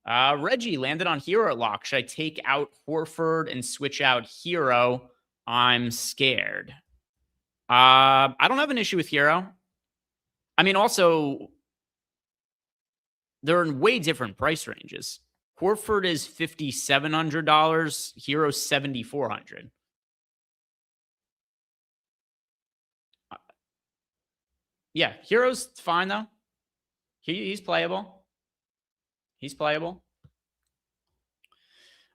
Reggie landed on Hero lock. Should I take out Horford and switch out Hero? I'm scared. I don't have an issue with Hero. I mean, also, they're in way different price ranges. Horford is $5,700. Hero's $7,400. Yeah, Hero's fine though. He's playable. He's playable.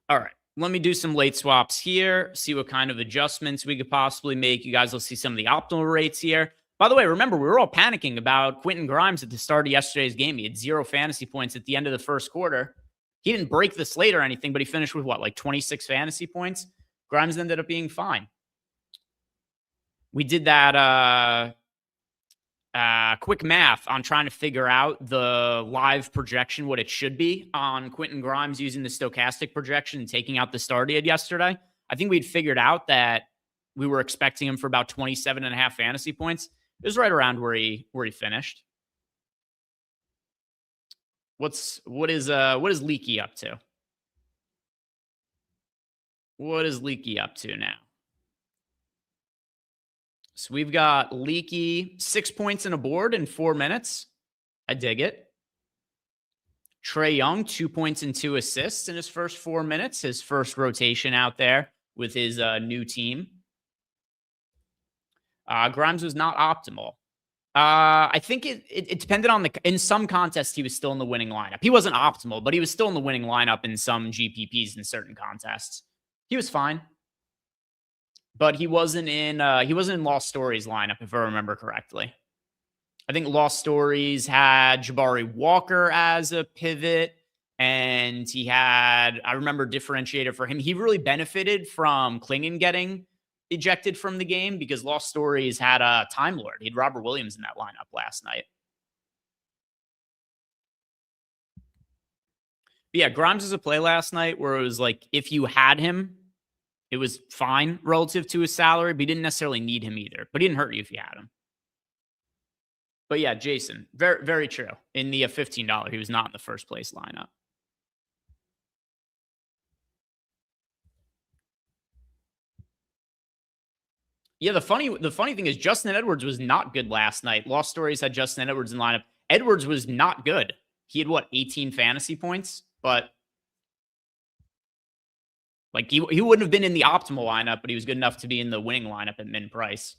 All right. Let me do some late swaps here. See what kind of adjustments we could possibly make. You guys will see some of the optimal rates here. By the way, remember, we were all panicking about Quentin Grimes at the start of yesterday's game. He had 0 fantasy points at the end of the first quarter. He didn't break the slate or anything, but he finished with what, like 26 fantasy points? Grimes ended up being fine. We did that quick math on trying to figure out the live projection, what it should be on Quentin Grimes using the stochastic projection and taking out the start he had yesterday. I think we'd figured out that we were expecting him for about 27.5 fantasy points. It was right around where he finished. What is Leaky up to? What is Leaky up to now? So we've got Leaky 6 points in a board in 4 minutes. I dig it. Trae Young, 2 points and 2 assists in his first 4 minutes. His first rotation out there with his new team. Grimes was not optimal. I think it depended on in some contests, he was still in the winning lineup. He wasn't optimal, but he was still in the winning lineup in some GPPs in certain contests. He was fine. But he wasn't in Lost Stories lineup, if I remember correctly. I think Lost Stories had Jabari Walker as a pivot, and he had, I remember, differentiator for him. He really benefited from Klingon getting ejected from the game because Lost Stories had a Time Lord. He had Robert Williams in that lineup last night. But yeah, Grimes was a play last night where it was like, if you had him, it was fine relative to his salary, but you didn't necessarily need him either. But he didn't hurt you if you had him. But yeah, Jason, very, very true. In the $15, he was not in the first place lineup. Yeah, the funny thing is Justin Edwards was not good last night. Lost Stories had Justin Edwards in lineup. Edwards was not good. He had 18 fantasy points, but like he wouldn't have been in the optimal lineup, but he was good enough to be in the winning lineup at min price.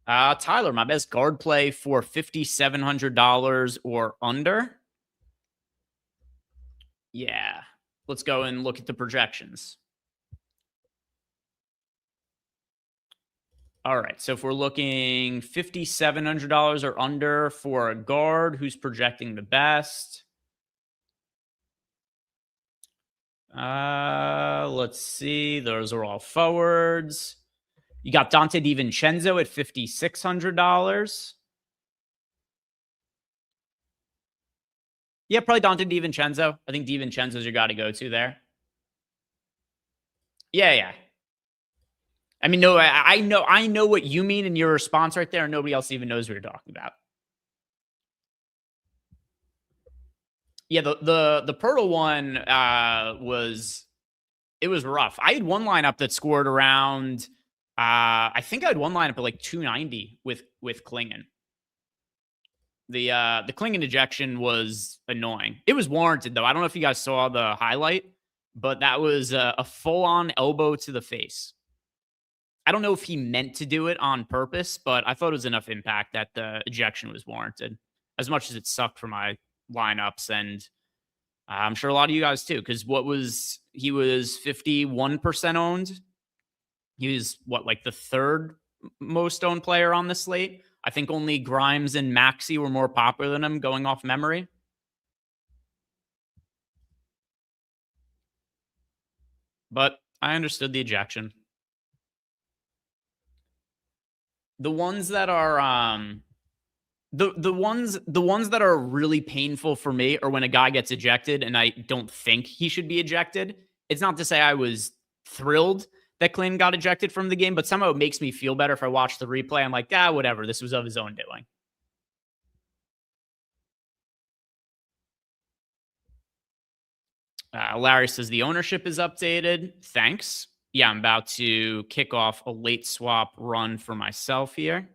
Tyler, my best guard play for $5,700 or under. Yeah, let's go and look at the projections. All right, so if we're looking $5,700 or under for a guard, who's projecting the best? Let's see. Those are all forwards. You got Dante DiVincenzo at $5,600. Yeah, probably Dante DiVincenzo. I think DiVincenzo's your guy to go to there. Yeah. I mean, no, I know what you mean in your response right there, and nobody else even knows what you're talking about. Yeah, the Pirtle one was rough. I had one lineup that scored around. I think I had one lineup at like 290 with Klingon. The Klingon ejection was annoying. It was warranted though. I don't know if you guys saw the highlight, but that was a full-on elbow to the face. I don't know if he meant to do it on purpose, but I thought it was enough impact that the ejection was warranted. As much as it sucked for my lineups, and I'm sure a lot of you guys too, because he was 51% owned. He was like the third most owned player on the slate. I think only Grimes and Maxey were more popular than him going off memory. But I understood the ejection. The ones that are the ones that are really painful for me are when a guy gets ejected and I don't think he should be ejected. It's not to say I was thrilled that Clinton got ejected from the game, but somehow it makes me feel better if I watch the replay. I'm like, whatever. This was of his own doing. Larry says the ownership is updated. Thanks. Yeah, I'm about to kick off a late swap run for myself here.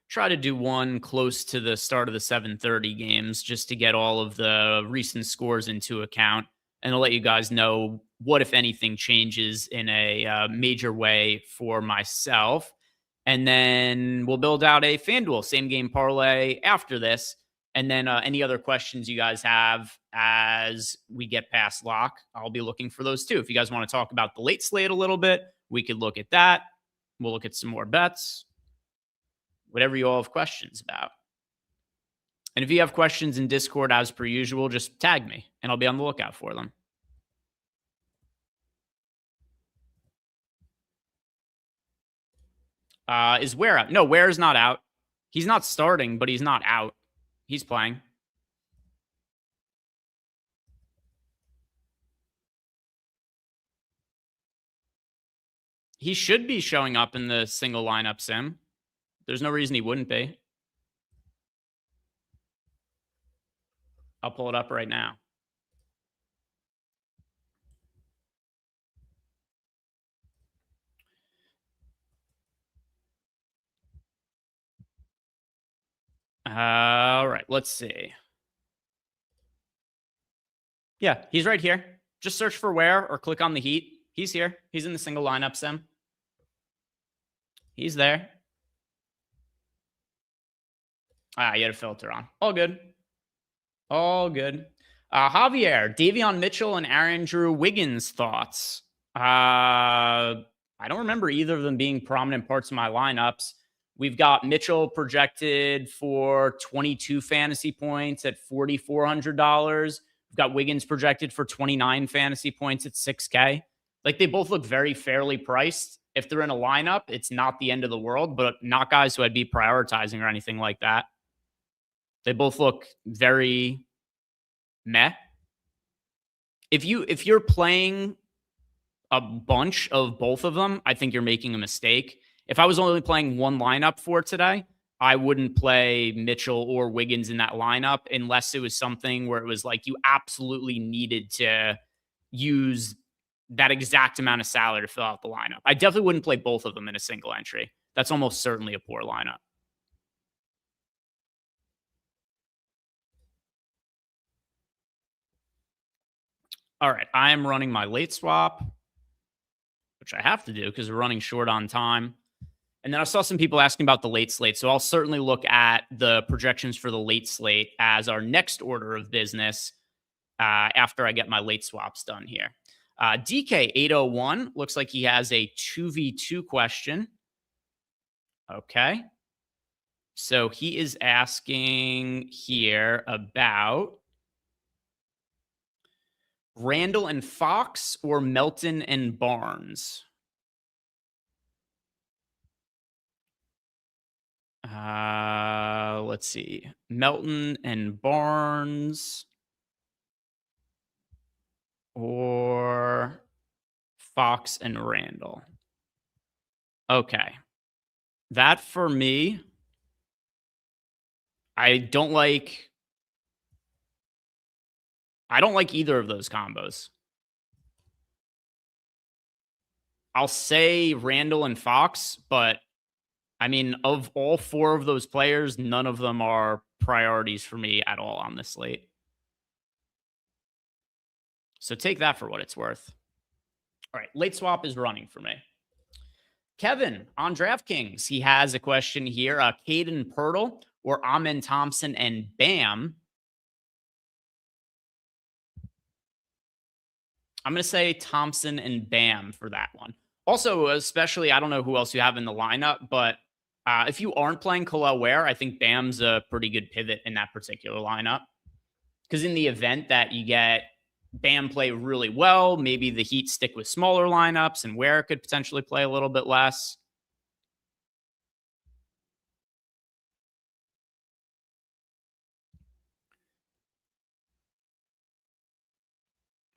Try to do one close to the start of the 7:30 games just to get all of the recent scores into account. And I'll let you guys know what, if anything, changes in a major way for myself. And then we'll build out a FanDuel same game parlay after this. And then any other questions you guys have as we get past lock, I'll be looking for those too. If you guys want to talk about the late slate a little bit, we could look at that. We'll look at some more bets. Whatever you all have questions about. And if you have questions in Discord, as per usual, just tag me and I'll be on the lookout for them. Is Ware out? No, Ware's not out. He's not starting, but he's not out. He's playing. He should be showing up in the single lineup sim. There's no reason he wouldn't be. I'll pull it up right now. All right, let's see. Yeah, he's right here. Just search for where or click on the Heat. He's here. He's in the single lineup sim. He's there. You had a filter on. All good. All good. Javier, Davion Mitchell, and Andrew Wiggins thoughts. I don't remember either of them being prominent parts of my lineups. We've got Mitchell projected for 22 fantasy points at $4,400. We've got Wiggins projected for 29 fantasy points at $6K. Like, they both look very fairly priced. If they're in a lineup, it's not the end of the world, but not guys who I'd be prioritizing or anything like that. They both look very meh. If you're playing a bunch of both of them, I think you're making a mistake. If I was only playing one lineup for today, I wouldn't play Mitchell or Wiggins in that lineup unless it was something where it was like you absolutely needed to use that exact amount of salary to fill out the lineup. I definitely wouldn't play both of them in a single entry. That's almost certainly a poor lineup. All right, I am running my late swap, which I have to do because we're running short on time. And then I saw some people asking about the late slate. So I'll certainly look at the projections for the late slate as our next order of business after I get my late swaps done here. DK801 looks like he has a 2v2 question. Okay. So he is asking here about Randall and Fox or Melton and Barnes. Let's see. Melton and Barnes or Fox and Randall. Okay. That for me, I don't like either of those combos. I'll say Randall and Fox, but I mean, of all four of those players, none of them are priorities for me at all on this slate. So take that for what it's worth. All right, late swap is running for me. Kevin on DraftKings, he has a question here. Caden Pirtle or Amen Thompson and Bam. I'm going to say Thompson and Bam for that one. Also, especially, I don't know who else you have in the lineup, but if you aren't playing Khalil Ware, I think Bam's a pretty good pivot in that particular lineup. Because in the event that you get Bam play really well, maybe the Heat stick with smaller lineups and Ware could potentially play a little bit less.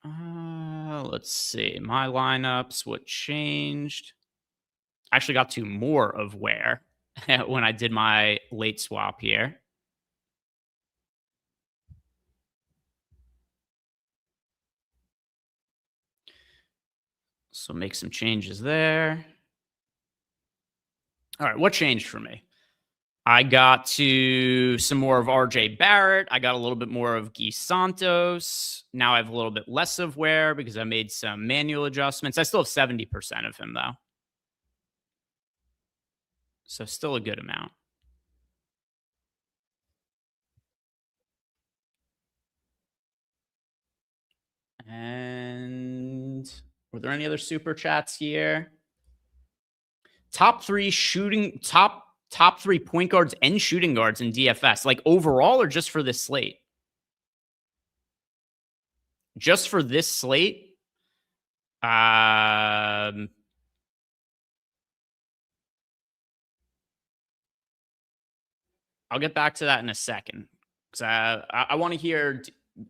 Let's see. My lineups, what changed? I actually got to more of Ware when I did my late swap here. So make some changes there. All right, what changed for me? I got to some more of RJ Barrett. I got a little bit more of Guy Santos. Now I have a little bit less of Ware because I made some manual adjustments. I still have 70% of him, though. So still a good amount. And were there any other super chats here? Top three point guards and shooting guards in DFS, like overall or just for this slate? Just for this slate? I'll get back to that in a second because I want to hear.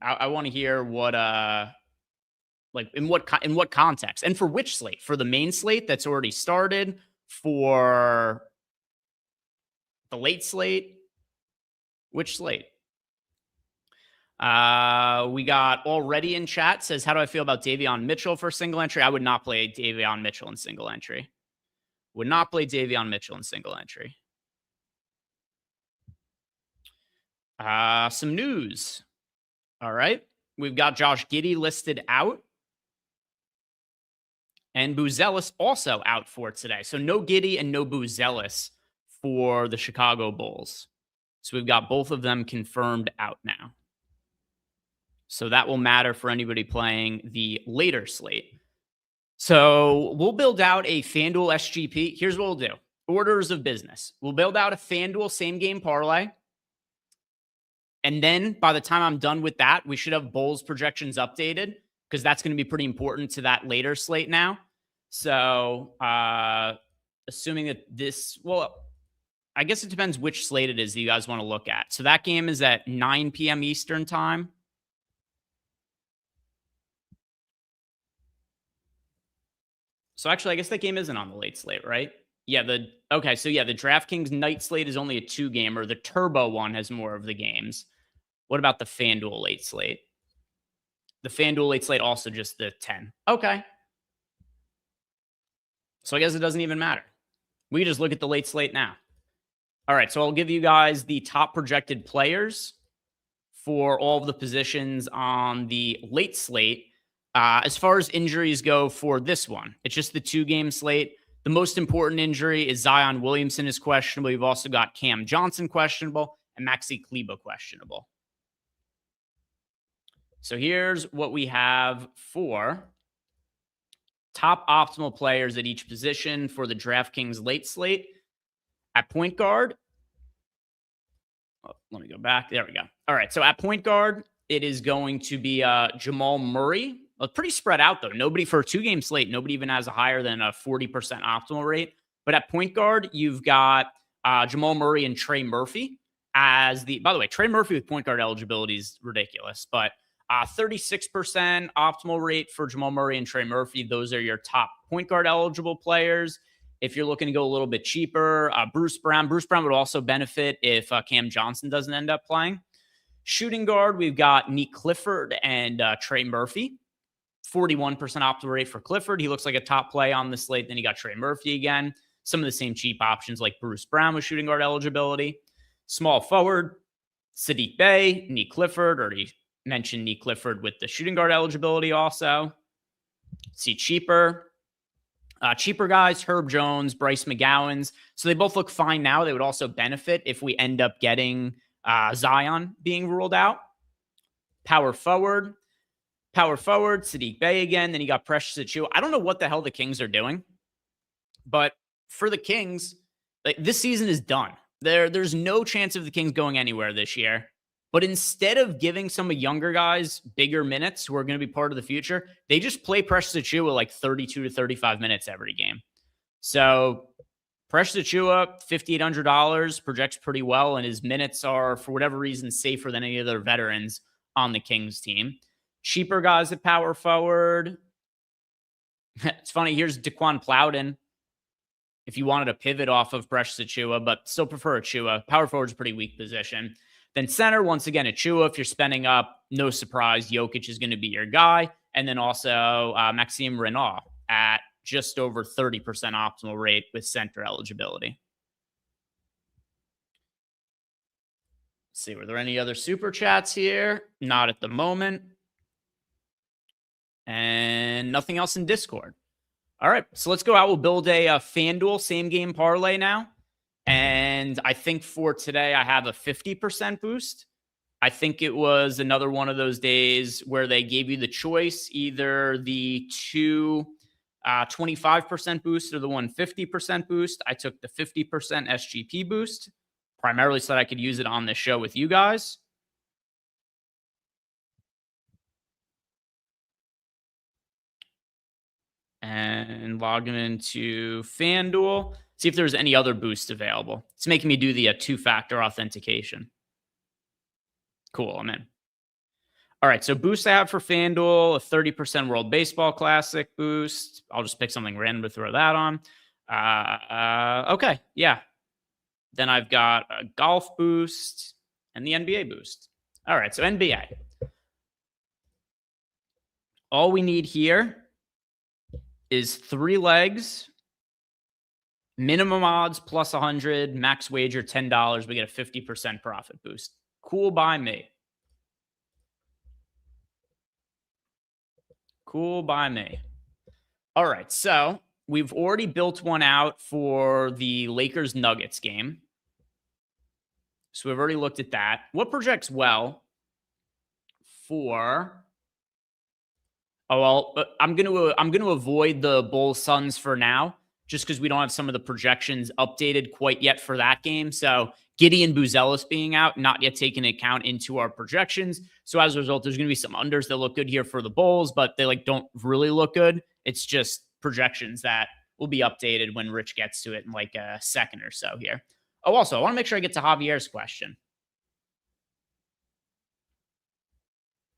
I want to hear what like in what context and for which slate? For the main slate that's already started, for the late slate, which slate? We got already in chat says, how do I feel about Davion Mitchell for single entry? I would not play Davion Mitchell in single entry. Would not play Davion Mitchell in single entry. Some news. All right. We've got Josh Giddey listed out. And Buzelis also out for today. So no Giddey and no Buzelis for the Chicago Bulls. So we've got both of them confirmed out now. So that will matter for anybody playing the later slate. So we'll build out a FanDuel SGP. Here's what we'll do. Orders of business. We'll build out a FanDuel same game parlay. And then by the time I'm done with that, we should have Bulls projections updated because that's going to be pretty important to that later slate now. So assuming that this, well, I guess it depends which slate it is that you guys want to look at. So that game is at 9 p.m. Eastern time. So actually, I guess that game isn't on the late slate, right? Yeah, the DraftKings night slate is only a 2-gamer. The Turbo one has more of the games. What about the FanDuel late slate? The FanDuel late slate also just the 10. Okay. So I guess it doesn't even matter. We just look at the late slate now. All right, so I'll give you guys the top projected players for all of the positions on the late slate. As far as injuries go for this one, it's just the 2-game slate. The most important injury is Zion Williamson is questionable. You've also got Cam Johnson questionable and Maxi Kleber questionable. So here's what we have for top optimal players at each position for the DraftKings late slate. At point guard, let me go back. There we go. All right, so at point guard, it is going to be Jamal Murray. Pretty spread out, though. Nobody for a 2-game slate. Nobody even has a higher than a 40% optimal rate. But at point guard, you've got Jamal Murray and Trey Murphy as the... By the way, Trey Murphy with point guard eligibility is ridiculous. But 36% optimal rate for Jamal Murray and Trey Murphy. Those are your top point guard eligible players. If you're looking to go a little bit cheaper, Bruce Brown would also benefit if Cam Johnson doesn't end up playing. Shooting guard, we've got Nick Clifford and Trey Murphy. 41% optimal rate for Clifford. He looks like a top play on the slate. Then you got Trey Murphy again. Some of the same cheap options like Bruce Brown with shooting guard eligibility. Small forward, Sadiq Bey, Nick Clifford. Already mentioned Nick Clifford with the shooting guard eligibility also. See cheaper. Cheaper guys, Herb Jones, Bryce McGowan's. So they both look fine now. They would also benefit if we end up getting Zion being ruled out. Power forward, Sadiq Bey again. Then you got Precious Achiuwa. I don't know what the hell the Kings are doing, but for the Kings, like, this season is done. There's no chance of the Kings going anywhere this year. But instead of giving some of younger guys bigger minutes who are going to be part of the future, they just play Precious Achiuwa like 32 to 35 minutes every game. So Precious Achiuwa, $5,800, projects pretty well, and his minutes are, for whatever reason, safer than any other veterans on the Kings team. Cheaper guys at power forward. It's funny. Here's Daquan Plowden. If you wanted to pivot off of Precious Achiuwa, but still prefer Achiuwa. Power forward's a pretty weak position. Then center, once again, Achiuwa. If you're spending up, no surprise, Jokic is going to be your guy. And then also Maxime Renaud at just over 30% optimal rate with center eligibility. Let's see, were there any other super chats here? Not at the moment. And nothing else in Discord. All right, so let's go out. We'll build a FanDuel same game parlay now. And I think for today, I have a 50% boost. I think it was another one of those days where they gave you the choice, either the 25% boost or the 150% boost. I took the 50% SGP boost, primarily so that I could use it on this show with you guys. And logging into FanDuel. See if there's any other boosts available. It's making me do the 2-factor authentication. Cool, I'm in. All right, so boost I have for FanDuel, a 30% World Baseball Classic boost. I'll just pick something random to throw that on. Okay, yeah. Then I've got a golf boost and the NBA boost. All right, so NBA. All we need here is 3 legs, minimum odds plus 100, max wager $10. We get a 50% profit boost. Cool by me. Cool by me. All right, so we've already built one out for the Lakers Nuggets game. So we've already looked at that. What projects well for... Oh, well, I'm gonna avoid the Bulls Suns for now, just because we don't have some of the projections updated quite yet for that game. So Gideon Buzelis being out, not yet taken account into our projections. So as a result, there's gonna be some unders that look good here for the Bulls, but they don't really look good. It's just projections that will be updated when Rich gets to it in like a second or so here. Oh, also, I want to make sure I get to Javier's question,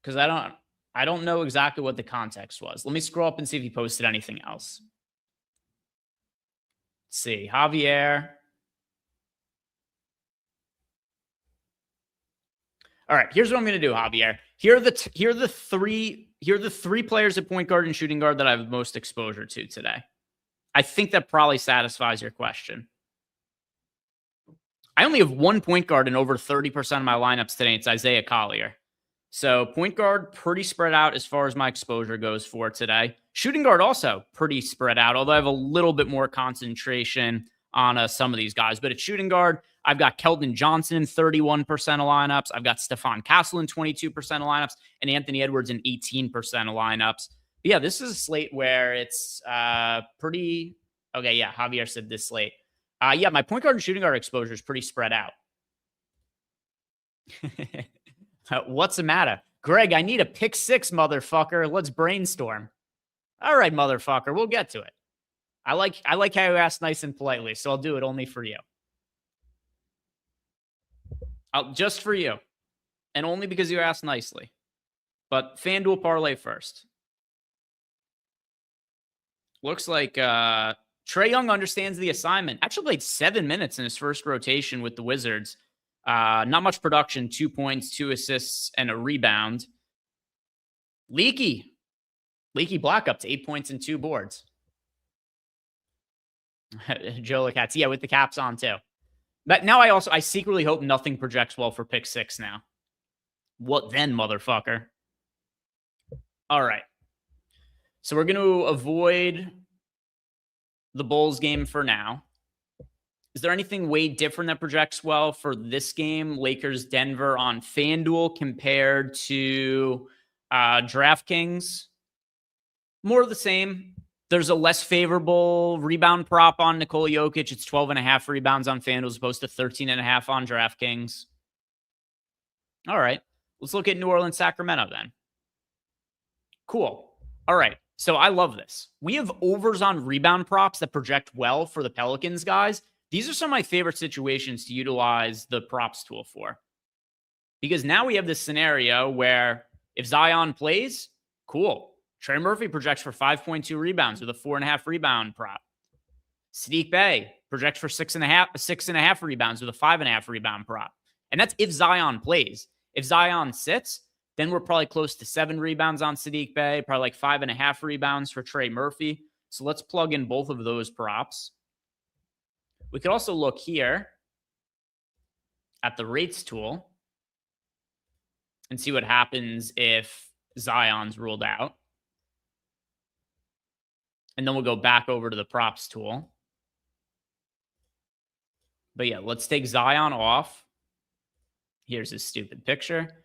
because I don't know exactly what the context was. Let me scroll up and see if he posted anything else. Let's see, Javier. All right, here's what I'm going to do, Javier. Here are the three players at point guard and shooting guard that I have most exposure to today. I think that probably satisfies your question. I only have 1 point guard in over 30% of my lineups today. It's Isaiah Collier. So point guard, pretty spread out as far as my exposure goes for today. Shooting guard also pretty spread out, although I have a little bit more concentration on some of these guys. But at shooting guard, I've got Keldon Johnson in 31% of lineups. I've got Stephon Castle in 22% of lineups, and Anthony Edwards in 18% of lineups. But yeah, this is a slate where it's pretty... Okay, yeah, Javier said this slate. Yeah, my point guard and shooting guard exposure is pretty spread out. What's the matter? Greg, I need a pick 6, motherfucker. Let's brainstorm. All right, motherfucker. We'll get to it. I like how you asked nice and politely, so I'll do it only for you. Just for you. And only because you asked nicely. But FanDuel parlay first. Looks like Trae Young understands the assignment. Actually played 7 minutes in his first rotation with the Wizards. Not much production, 2 points, 2 assists, and a rebound. Leaky Black up to 8 points and 2 boards. Joe Lacatz, yeah, with the caps on too. But now I secretly hope nothing projects well for pick 6 now. What then, motherfucker? All right. So we're going to avoid the Bulls game for now. Is there anything way different that projects well for this game, Lakers Denver on FanDuel compared to DraftKings? More of the same. There's a less favorable rebound prop on Nikola Jokic. It's 12.5 rebounds on FanDuel as opposed to 13.5 on DraftKings. All right. Let's look at New Orleans, Sacramento then. Cool. All right. So I love this. We have overs on rebound props that project well for the Pelicans, guys. These are some of my favorite situations to utilize the props tool for. Because now we have this scenario where if Zion plays, cool. Trey Murphy projects for 5.2 rebounds with a 4.5 rebound prop. Sadiq Bey projects for 6.5 rebounds with a 5.5 rebound prop. And that's if Zion plays. If Zion sits, then we're probably close to 7 rebounds on Sadiq Bey, probably like 5.5 rebounds for Trey Murphy. So let's plug in both of those props. We could also look here at the rates tool and see what happens if Zion's ruled out. And then we'll go back over to the props tool. But yeah, let's take Zion off. Here's his stupid picture.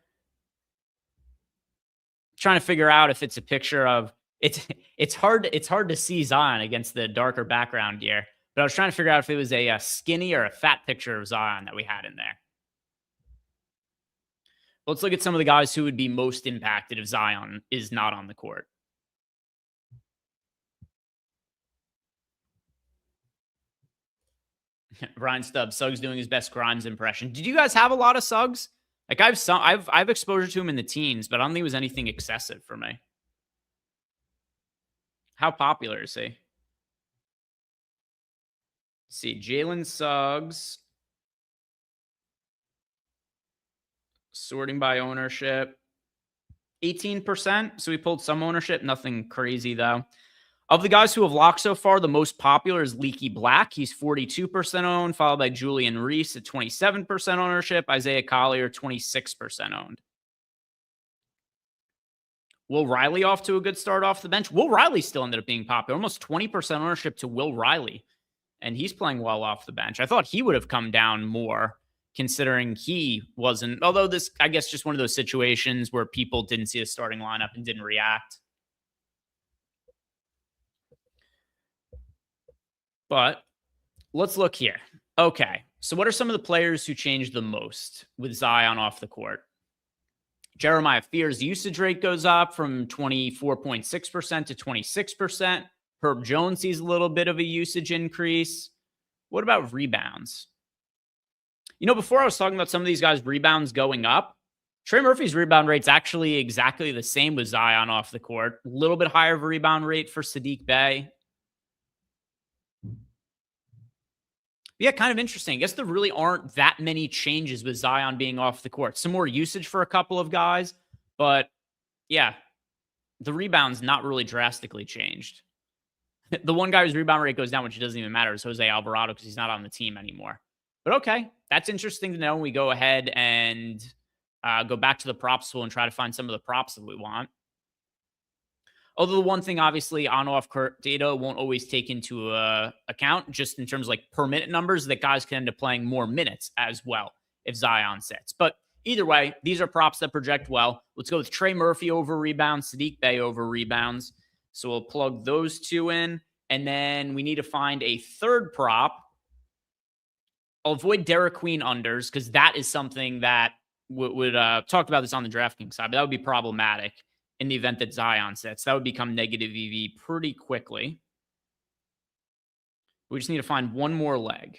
Trying to figure out if it's a picture of it's hard to see Zion against the darker background here. But I was trying to figure out if it was a skinny or a fat picture of Zion that we had in there. Let's look at some of the guys who would be most impacted if Zion is not on the court. Ryan Stubbs, Suggs doing his best Grimes impression. Did you guys have a lot of Suggs? Like I've exposure to him in the teens, but I don't think it was anything excessive for me. How popular is he? Let's see, Jalen Suggs. Sorting by ownership. 18%. So we pulled some ownership. Nothing crazy, though. Of the guys who have locked so far, the most popular is Leaky Black. He's 42% owned, followed by Julian Reese at 27% ownership. Isaiah Collier, 26% owned. Will Riley off to a good start off the bench? Will Riley still ended up being popular. Almost 20% ownership to Will Riley. And he's playing well off the bench. I thought he would have come down more, considering he wasn't. Although this, I guess, just one of those situations where people didn't see the starting lineup and didn't react. But let's look here. Okay, so what are some of the players who changed the most with Zion off the court? Jeremiah Fear's usage rate goes up from 24.6% to 26%. Herb Jones sees a little bit of a usage increase. What about rebounds? You know, before I was talking about some of these guys' rebounds going up, Trey Murphy's rebound rate's actually exactly the same with Zion off the court. A little bit higher of a rebound rate for Sadiq Bey. Yeah, kind of interesting. I guess there really aren't that many changes with Zion being off the court. Some more usage for a couple of guys, but yeah, the rebound's not really drastically changed. The one guy whose rebound rate goes down, which doesn't even matter, is Jose Alvarado because he's not on the team anymore. But okay, that's interesting to know. We go ahead and go back to the props pool and try to find some of the props that we want. Although the one thing, obviously, on-off data won't always take into account, just in terms of like per minute numbers, that guys can end up playing more minutes as well if Zion sits. But either way, these are props that project well. Let's go with Trey Murphy over rebounds, Sadiq Bey over rebounds. So we'll plug those two in. And then we need to find a third prop. I'll avoid Derek Queen unders because that is something that would talk about this on the DraftKings side, but that would be problematic in the event that Zion sits. That would become negative EV pretty quickly. We just need to find one more leg.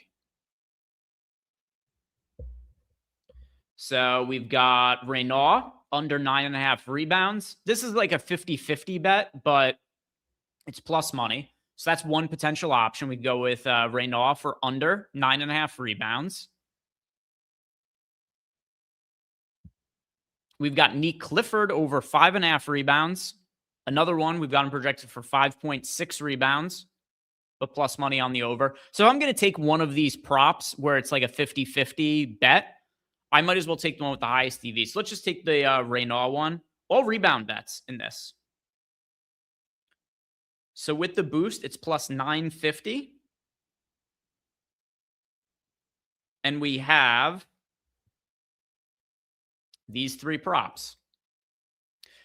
So we've got Reynaud under 9.5 rebounds. This is like a 50-50 bet, but it's plus money. So that's one potential option. We'd go with Reynaud for under 9.5 rebounds. We've got Nick Clifford over 5.5 rebounds. Another one, we've got him projected for 5.6 rebounds, but plus money on the over. So if I'm going to take one of these props where it's like a 50-50 bet, I might as well take the one with the highest EV. So let's just take the Reynaud one. All rebound bets in this. So with the boost, it's plus 950. And we have these three props.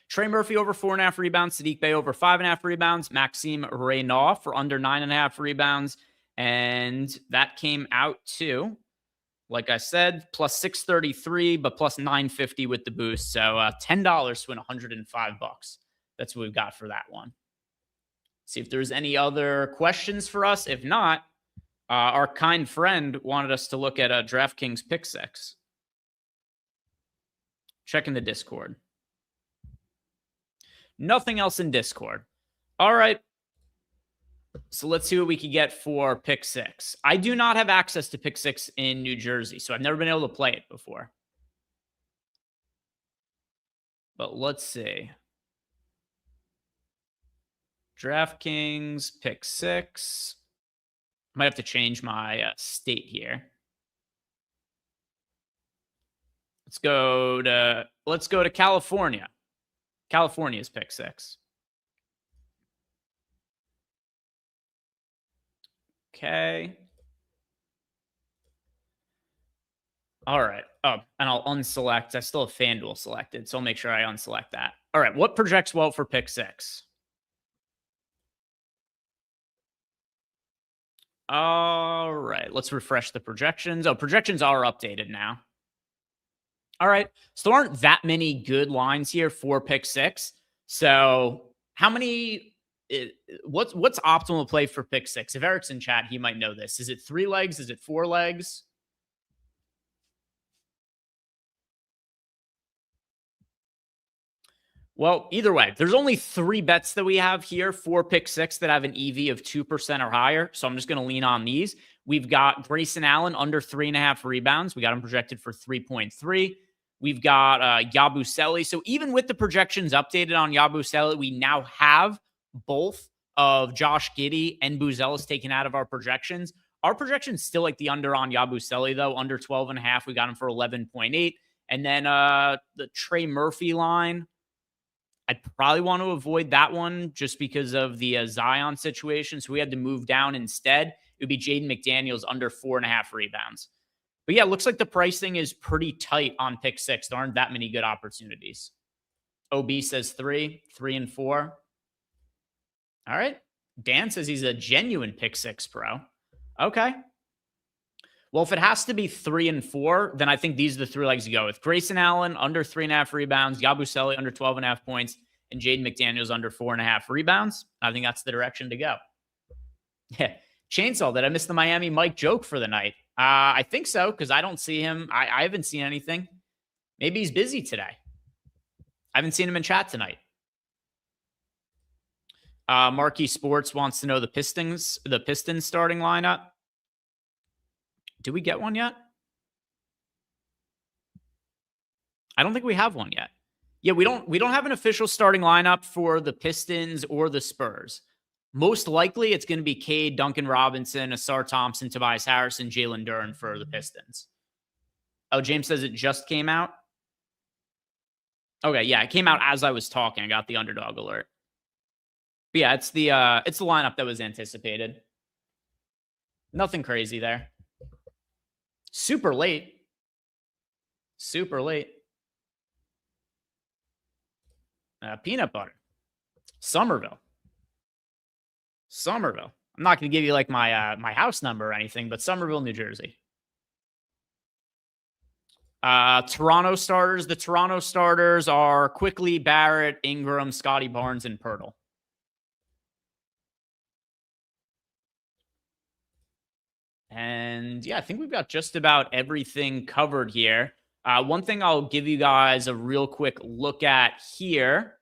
Trey Murphy over 4.5 rebounds, Sadiq Bey over 5.5 rebounds, Maxime Reynaud for under 9.5 rebounds. And that came out to, like I said, plus 633, but plus 950 with the boost. So $10 to win $105. That's what we've got for that one. See if there's any other questions for us. If not, our kind friend wanted us to look at a DraftKings Pick 6. Checking the Discord. Nothing else in Discord. All right. So let's see what we can get for Pick 6. I do not have access to Pick 6 in New Jersey, so I've never been able to play it before. But let's see. DraftKings Pick 6. Might have to change my state here. Let's go to California. California's Pick 6. Okay. All right. Oh, and I'll unselect. I still have FanDuel selected, so I'll make sure I unselect that. All right. What projects well for Pick 6? All right. Let's refresh the projections. Oh, projections are updated now. All right. So there aren't that many good lines here for Pick 6. So how many... What's optimal play for Pick 6? If Eric's in chat, he might know this. Is it 3 legs? Is it 4 legs? Well, either way, there's only 3 bets that we have here for Pick 6 that have an EV of 2% or higher. So I'm just going to lean on these. We've got Grayson Allen under 3.5 rebounds. We got him projected for 3.3. We've got Yabusele. So even with the projections updated on Yabusele, we now have both of Josh Giddey and Buzelis taken out of our projections. Our projection's still like the under on Yabusele, though, under 12.5. We got him for 11.8. And then the Trey Murphy line, I'd probably want to avoid that one just because of the Zion situation. So we had to move down instead. It would be Jaden McDaniels under 4.5 rebounds. But yeah, it looks like the pricing is pretty tight on pick 6. There aren't that many good opportunities. OB says 3, 3 and 4. All right. Dan says he's a genuine pick 6 pro. Okay. Well, if it has to be 3 and 4, then I think these are the 3 legs to go with. Grayson Allen under 3.5 rebounds, Yabusele under 12.5 points, and Jaden McDaniels under 4.5 rebounds. I think that's the direction to go. Yeah. Chainsaw, did I miss the Miami Mike joke for the night? I think so, because I don't see him. I haven't seen anything. Maybe he's busy today. I haven't seen him in chat tonight. Marquee Sports wants to know the Pistons starting lineup. Do we get one yet? I don't think we have one yet. Yeah, we don't have an official starting lineup for the Pistons or the Spurs. Most likely, it's going to be Cade, Duncan Robinson, Asar Thompson, Tobias Harris, and Jalen Duren for the Pistons. Oh, James says it just came out. Okay, yeah, it came out as I was talking. I got the underdog alert. But yeah, it's the lineup that was anticipated. Nothing crazy there. Super late. Super late. Peanut butter. Somerville. Somerville. I'm not going to give you like my house number or anything, but Somerville, New Jersey. Toronto starters. The Toronto starters are Quickly, Barrett, Ingram, Scotty Barnes, and Pirtle. And yeah, I think we've got just about everything covered here. One thing I'll give you guys a real quick look at here.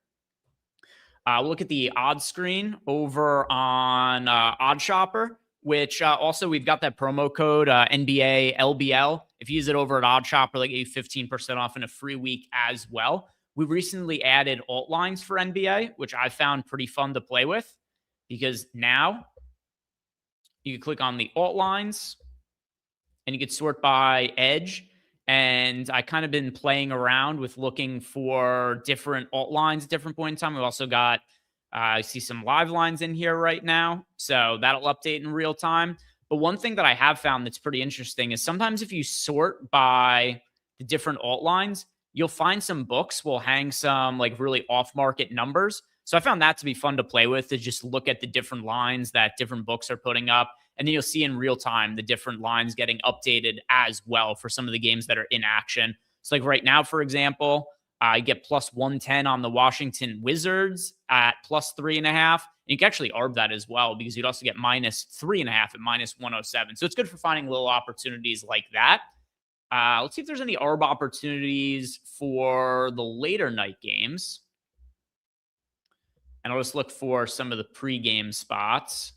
We'll look at the odds screen over on Odd Shopper, which also we've got that promo code NBA LBL. If you use it over at Odd Shopper, they get you 15% off in a free week as well. We recently added alt lines for NBA, which I found pretty fun to play with because now you can click on the alt lines and you could sort by edge. And I kind of been playing around with looking for different alt lines at different point in time. We've also got, I see some live lines in here right now. So that'll update in real time. But one thing that I have found that's pretty interesting is sometimes if you sort by the different alt lines, you'll find some books will hang some like really off market numbers. So I found that to be fun to play with, to just look at the different lines that different books are putting up. And then you'll see in real time the different lines getting updated as well for some of the games that are in action. So like right now, for example, I get plus 110 on the Washington Wizards at plus 3.5. And you can actually arb that as well because you'd also get minus 3.5 at minus 107. So it's good for finding little opportunities like that. Let's see if there's any arb opportunities for the later night games. And I'll just look for some of the pregame spots.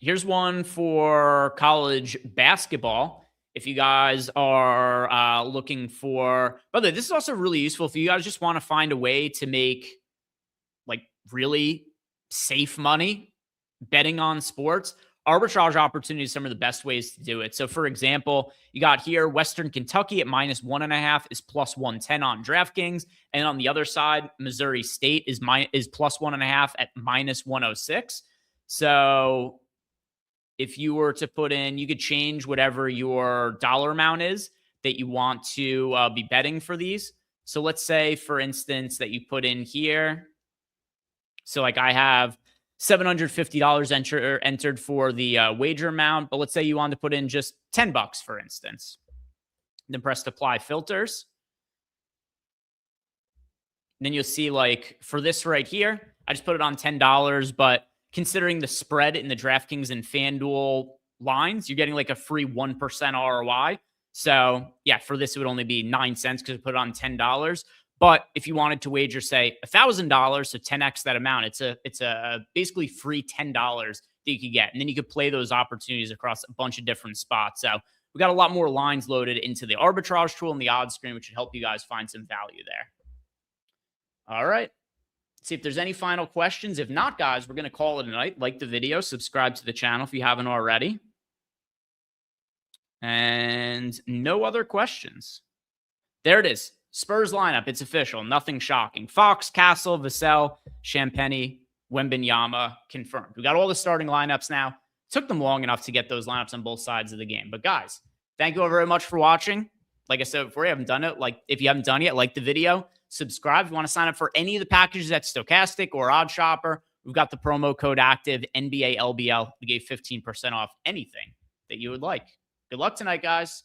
Here's one for college basketball. If you guys are looking for, by the way, this is also really useful if you guys just want to find a way to make like really safe money betting on sports. Arbitrage opportunities are some of the best ways to do it. So for example, you got here Western Kentucky at minus 1.5 is plus 110 on DraftKings. And on the other side, Missouri State is plus 1.5 at minus 106. So if you were to put in, you could change whatever your dollar amount is that you want to be betting for these. So let's say, for instance, that you put in here. So like I have $750 entered for the wager amount, but let's say you want to put in just $10, for instance. Then press apply filters. And then you'll see like for this right here, I just put it on $10, but considering the spread in the DraftKings and FanDuel lines, you're getting like a free 1% ROI. So yeah, for this, it would only be 9 cents because I put it on $10. But if you wanted to wager, say $1,000, so 10x that amount, it's a basically free $10 that you could get. And then you could play those opportunities across a bunch of different spots. So we got a lot more lines loaded into the arbitrage tool and the odds screen, which should help you guys find some value there. All right. See if there's any final questions. If not, guys, we're going to call it a night. Like the video, subscribe to the channel if you haven't already. And no other questions. There it is. Spurs lineup. It's official. Nothing shocking. Fox, Castle, Vassell, Champagny, Wembanyama confirmed. We got all the starting lineups now. Took them long enough to get those lineups on both sides of the game. But guys, thank you all very much for watching. Like I said before, you haven't done it. If you haven't done it yet, like the video, subscribe. If you want to sign up for any of the packages at Stochastic or Odd Shopper, we've got the promo code active, NBA LBL. We gave 15% off anything that you would like. Good luck tonight, guys.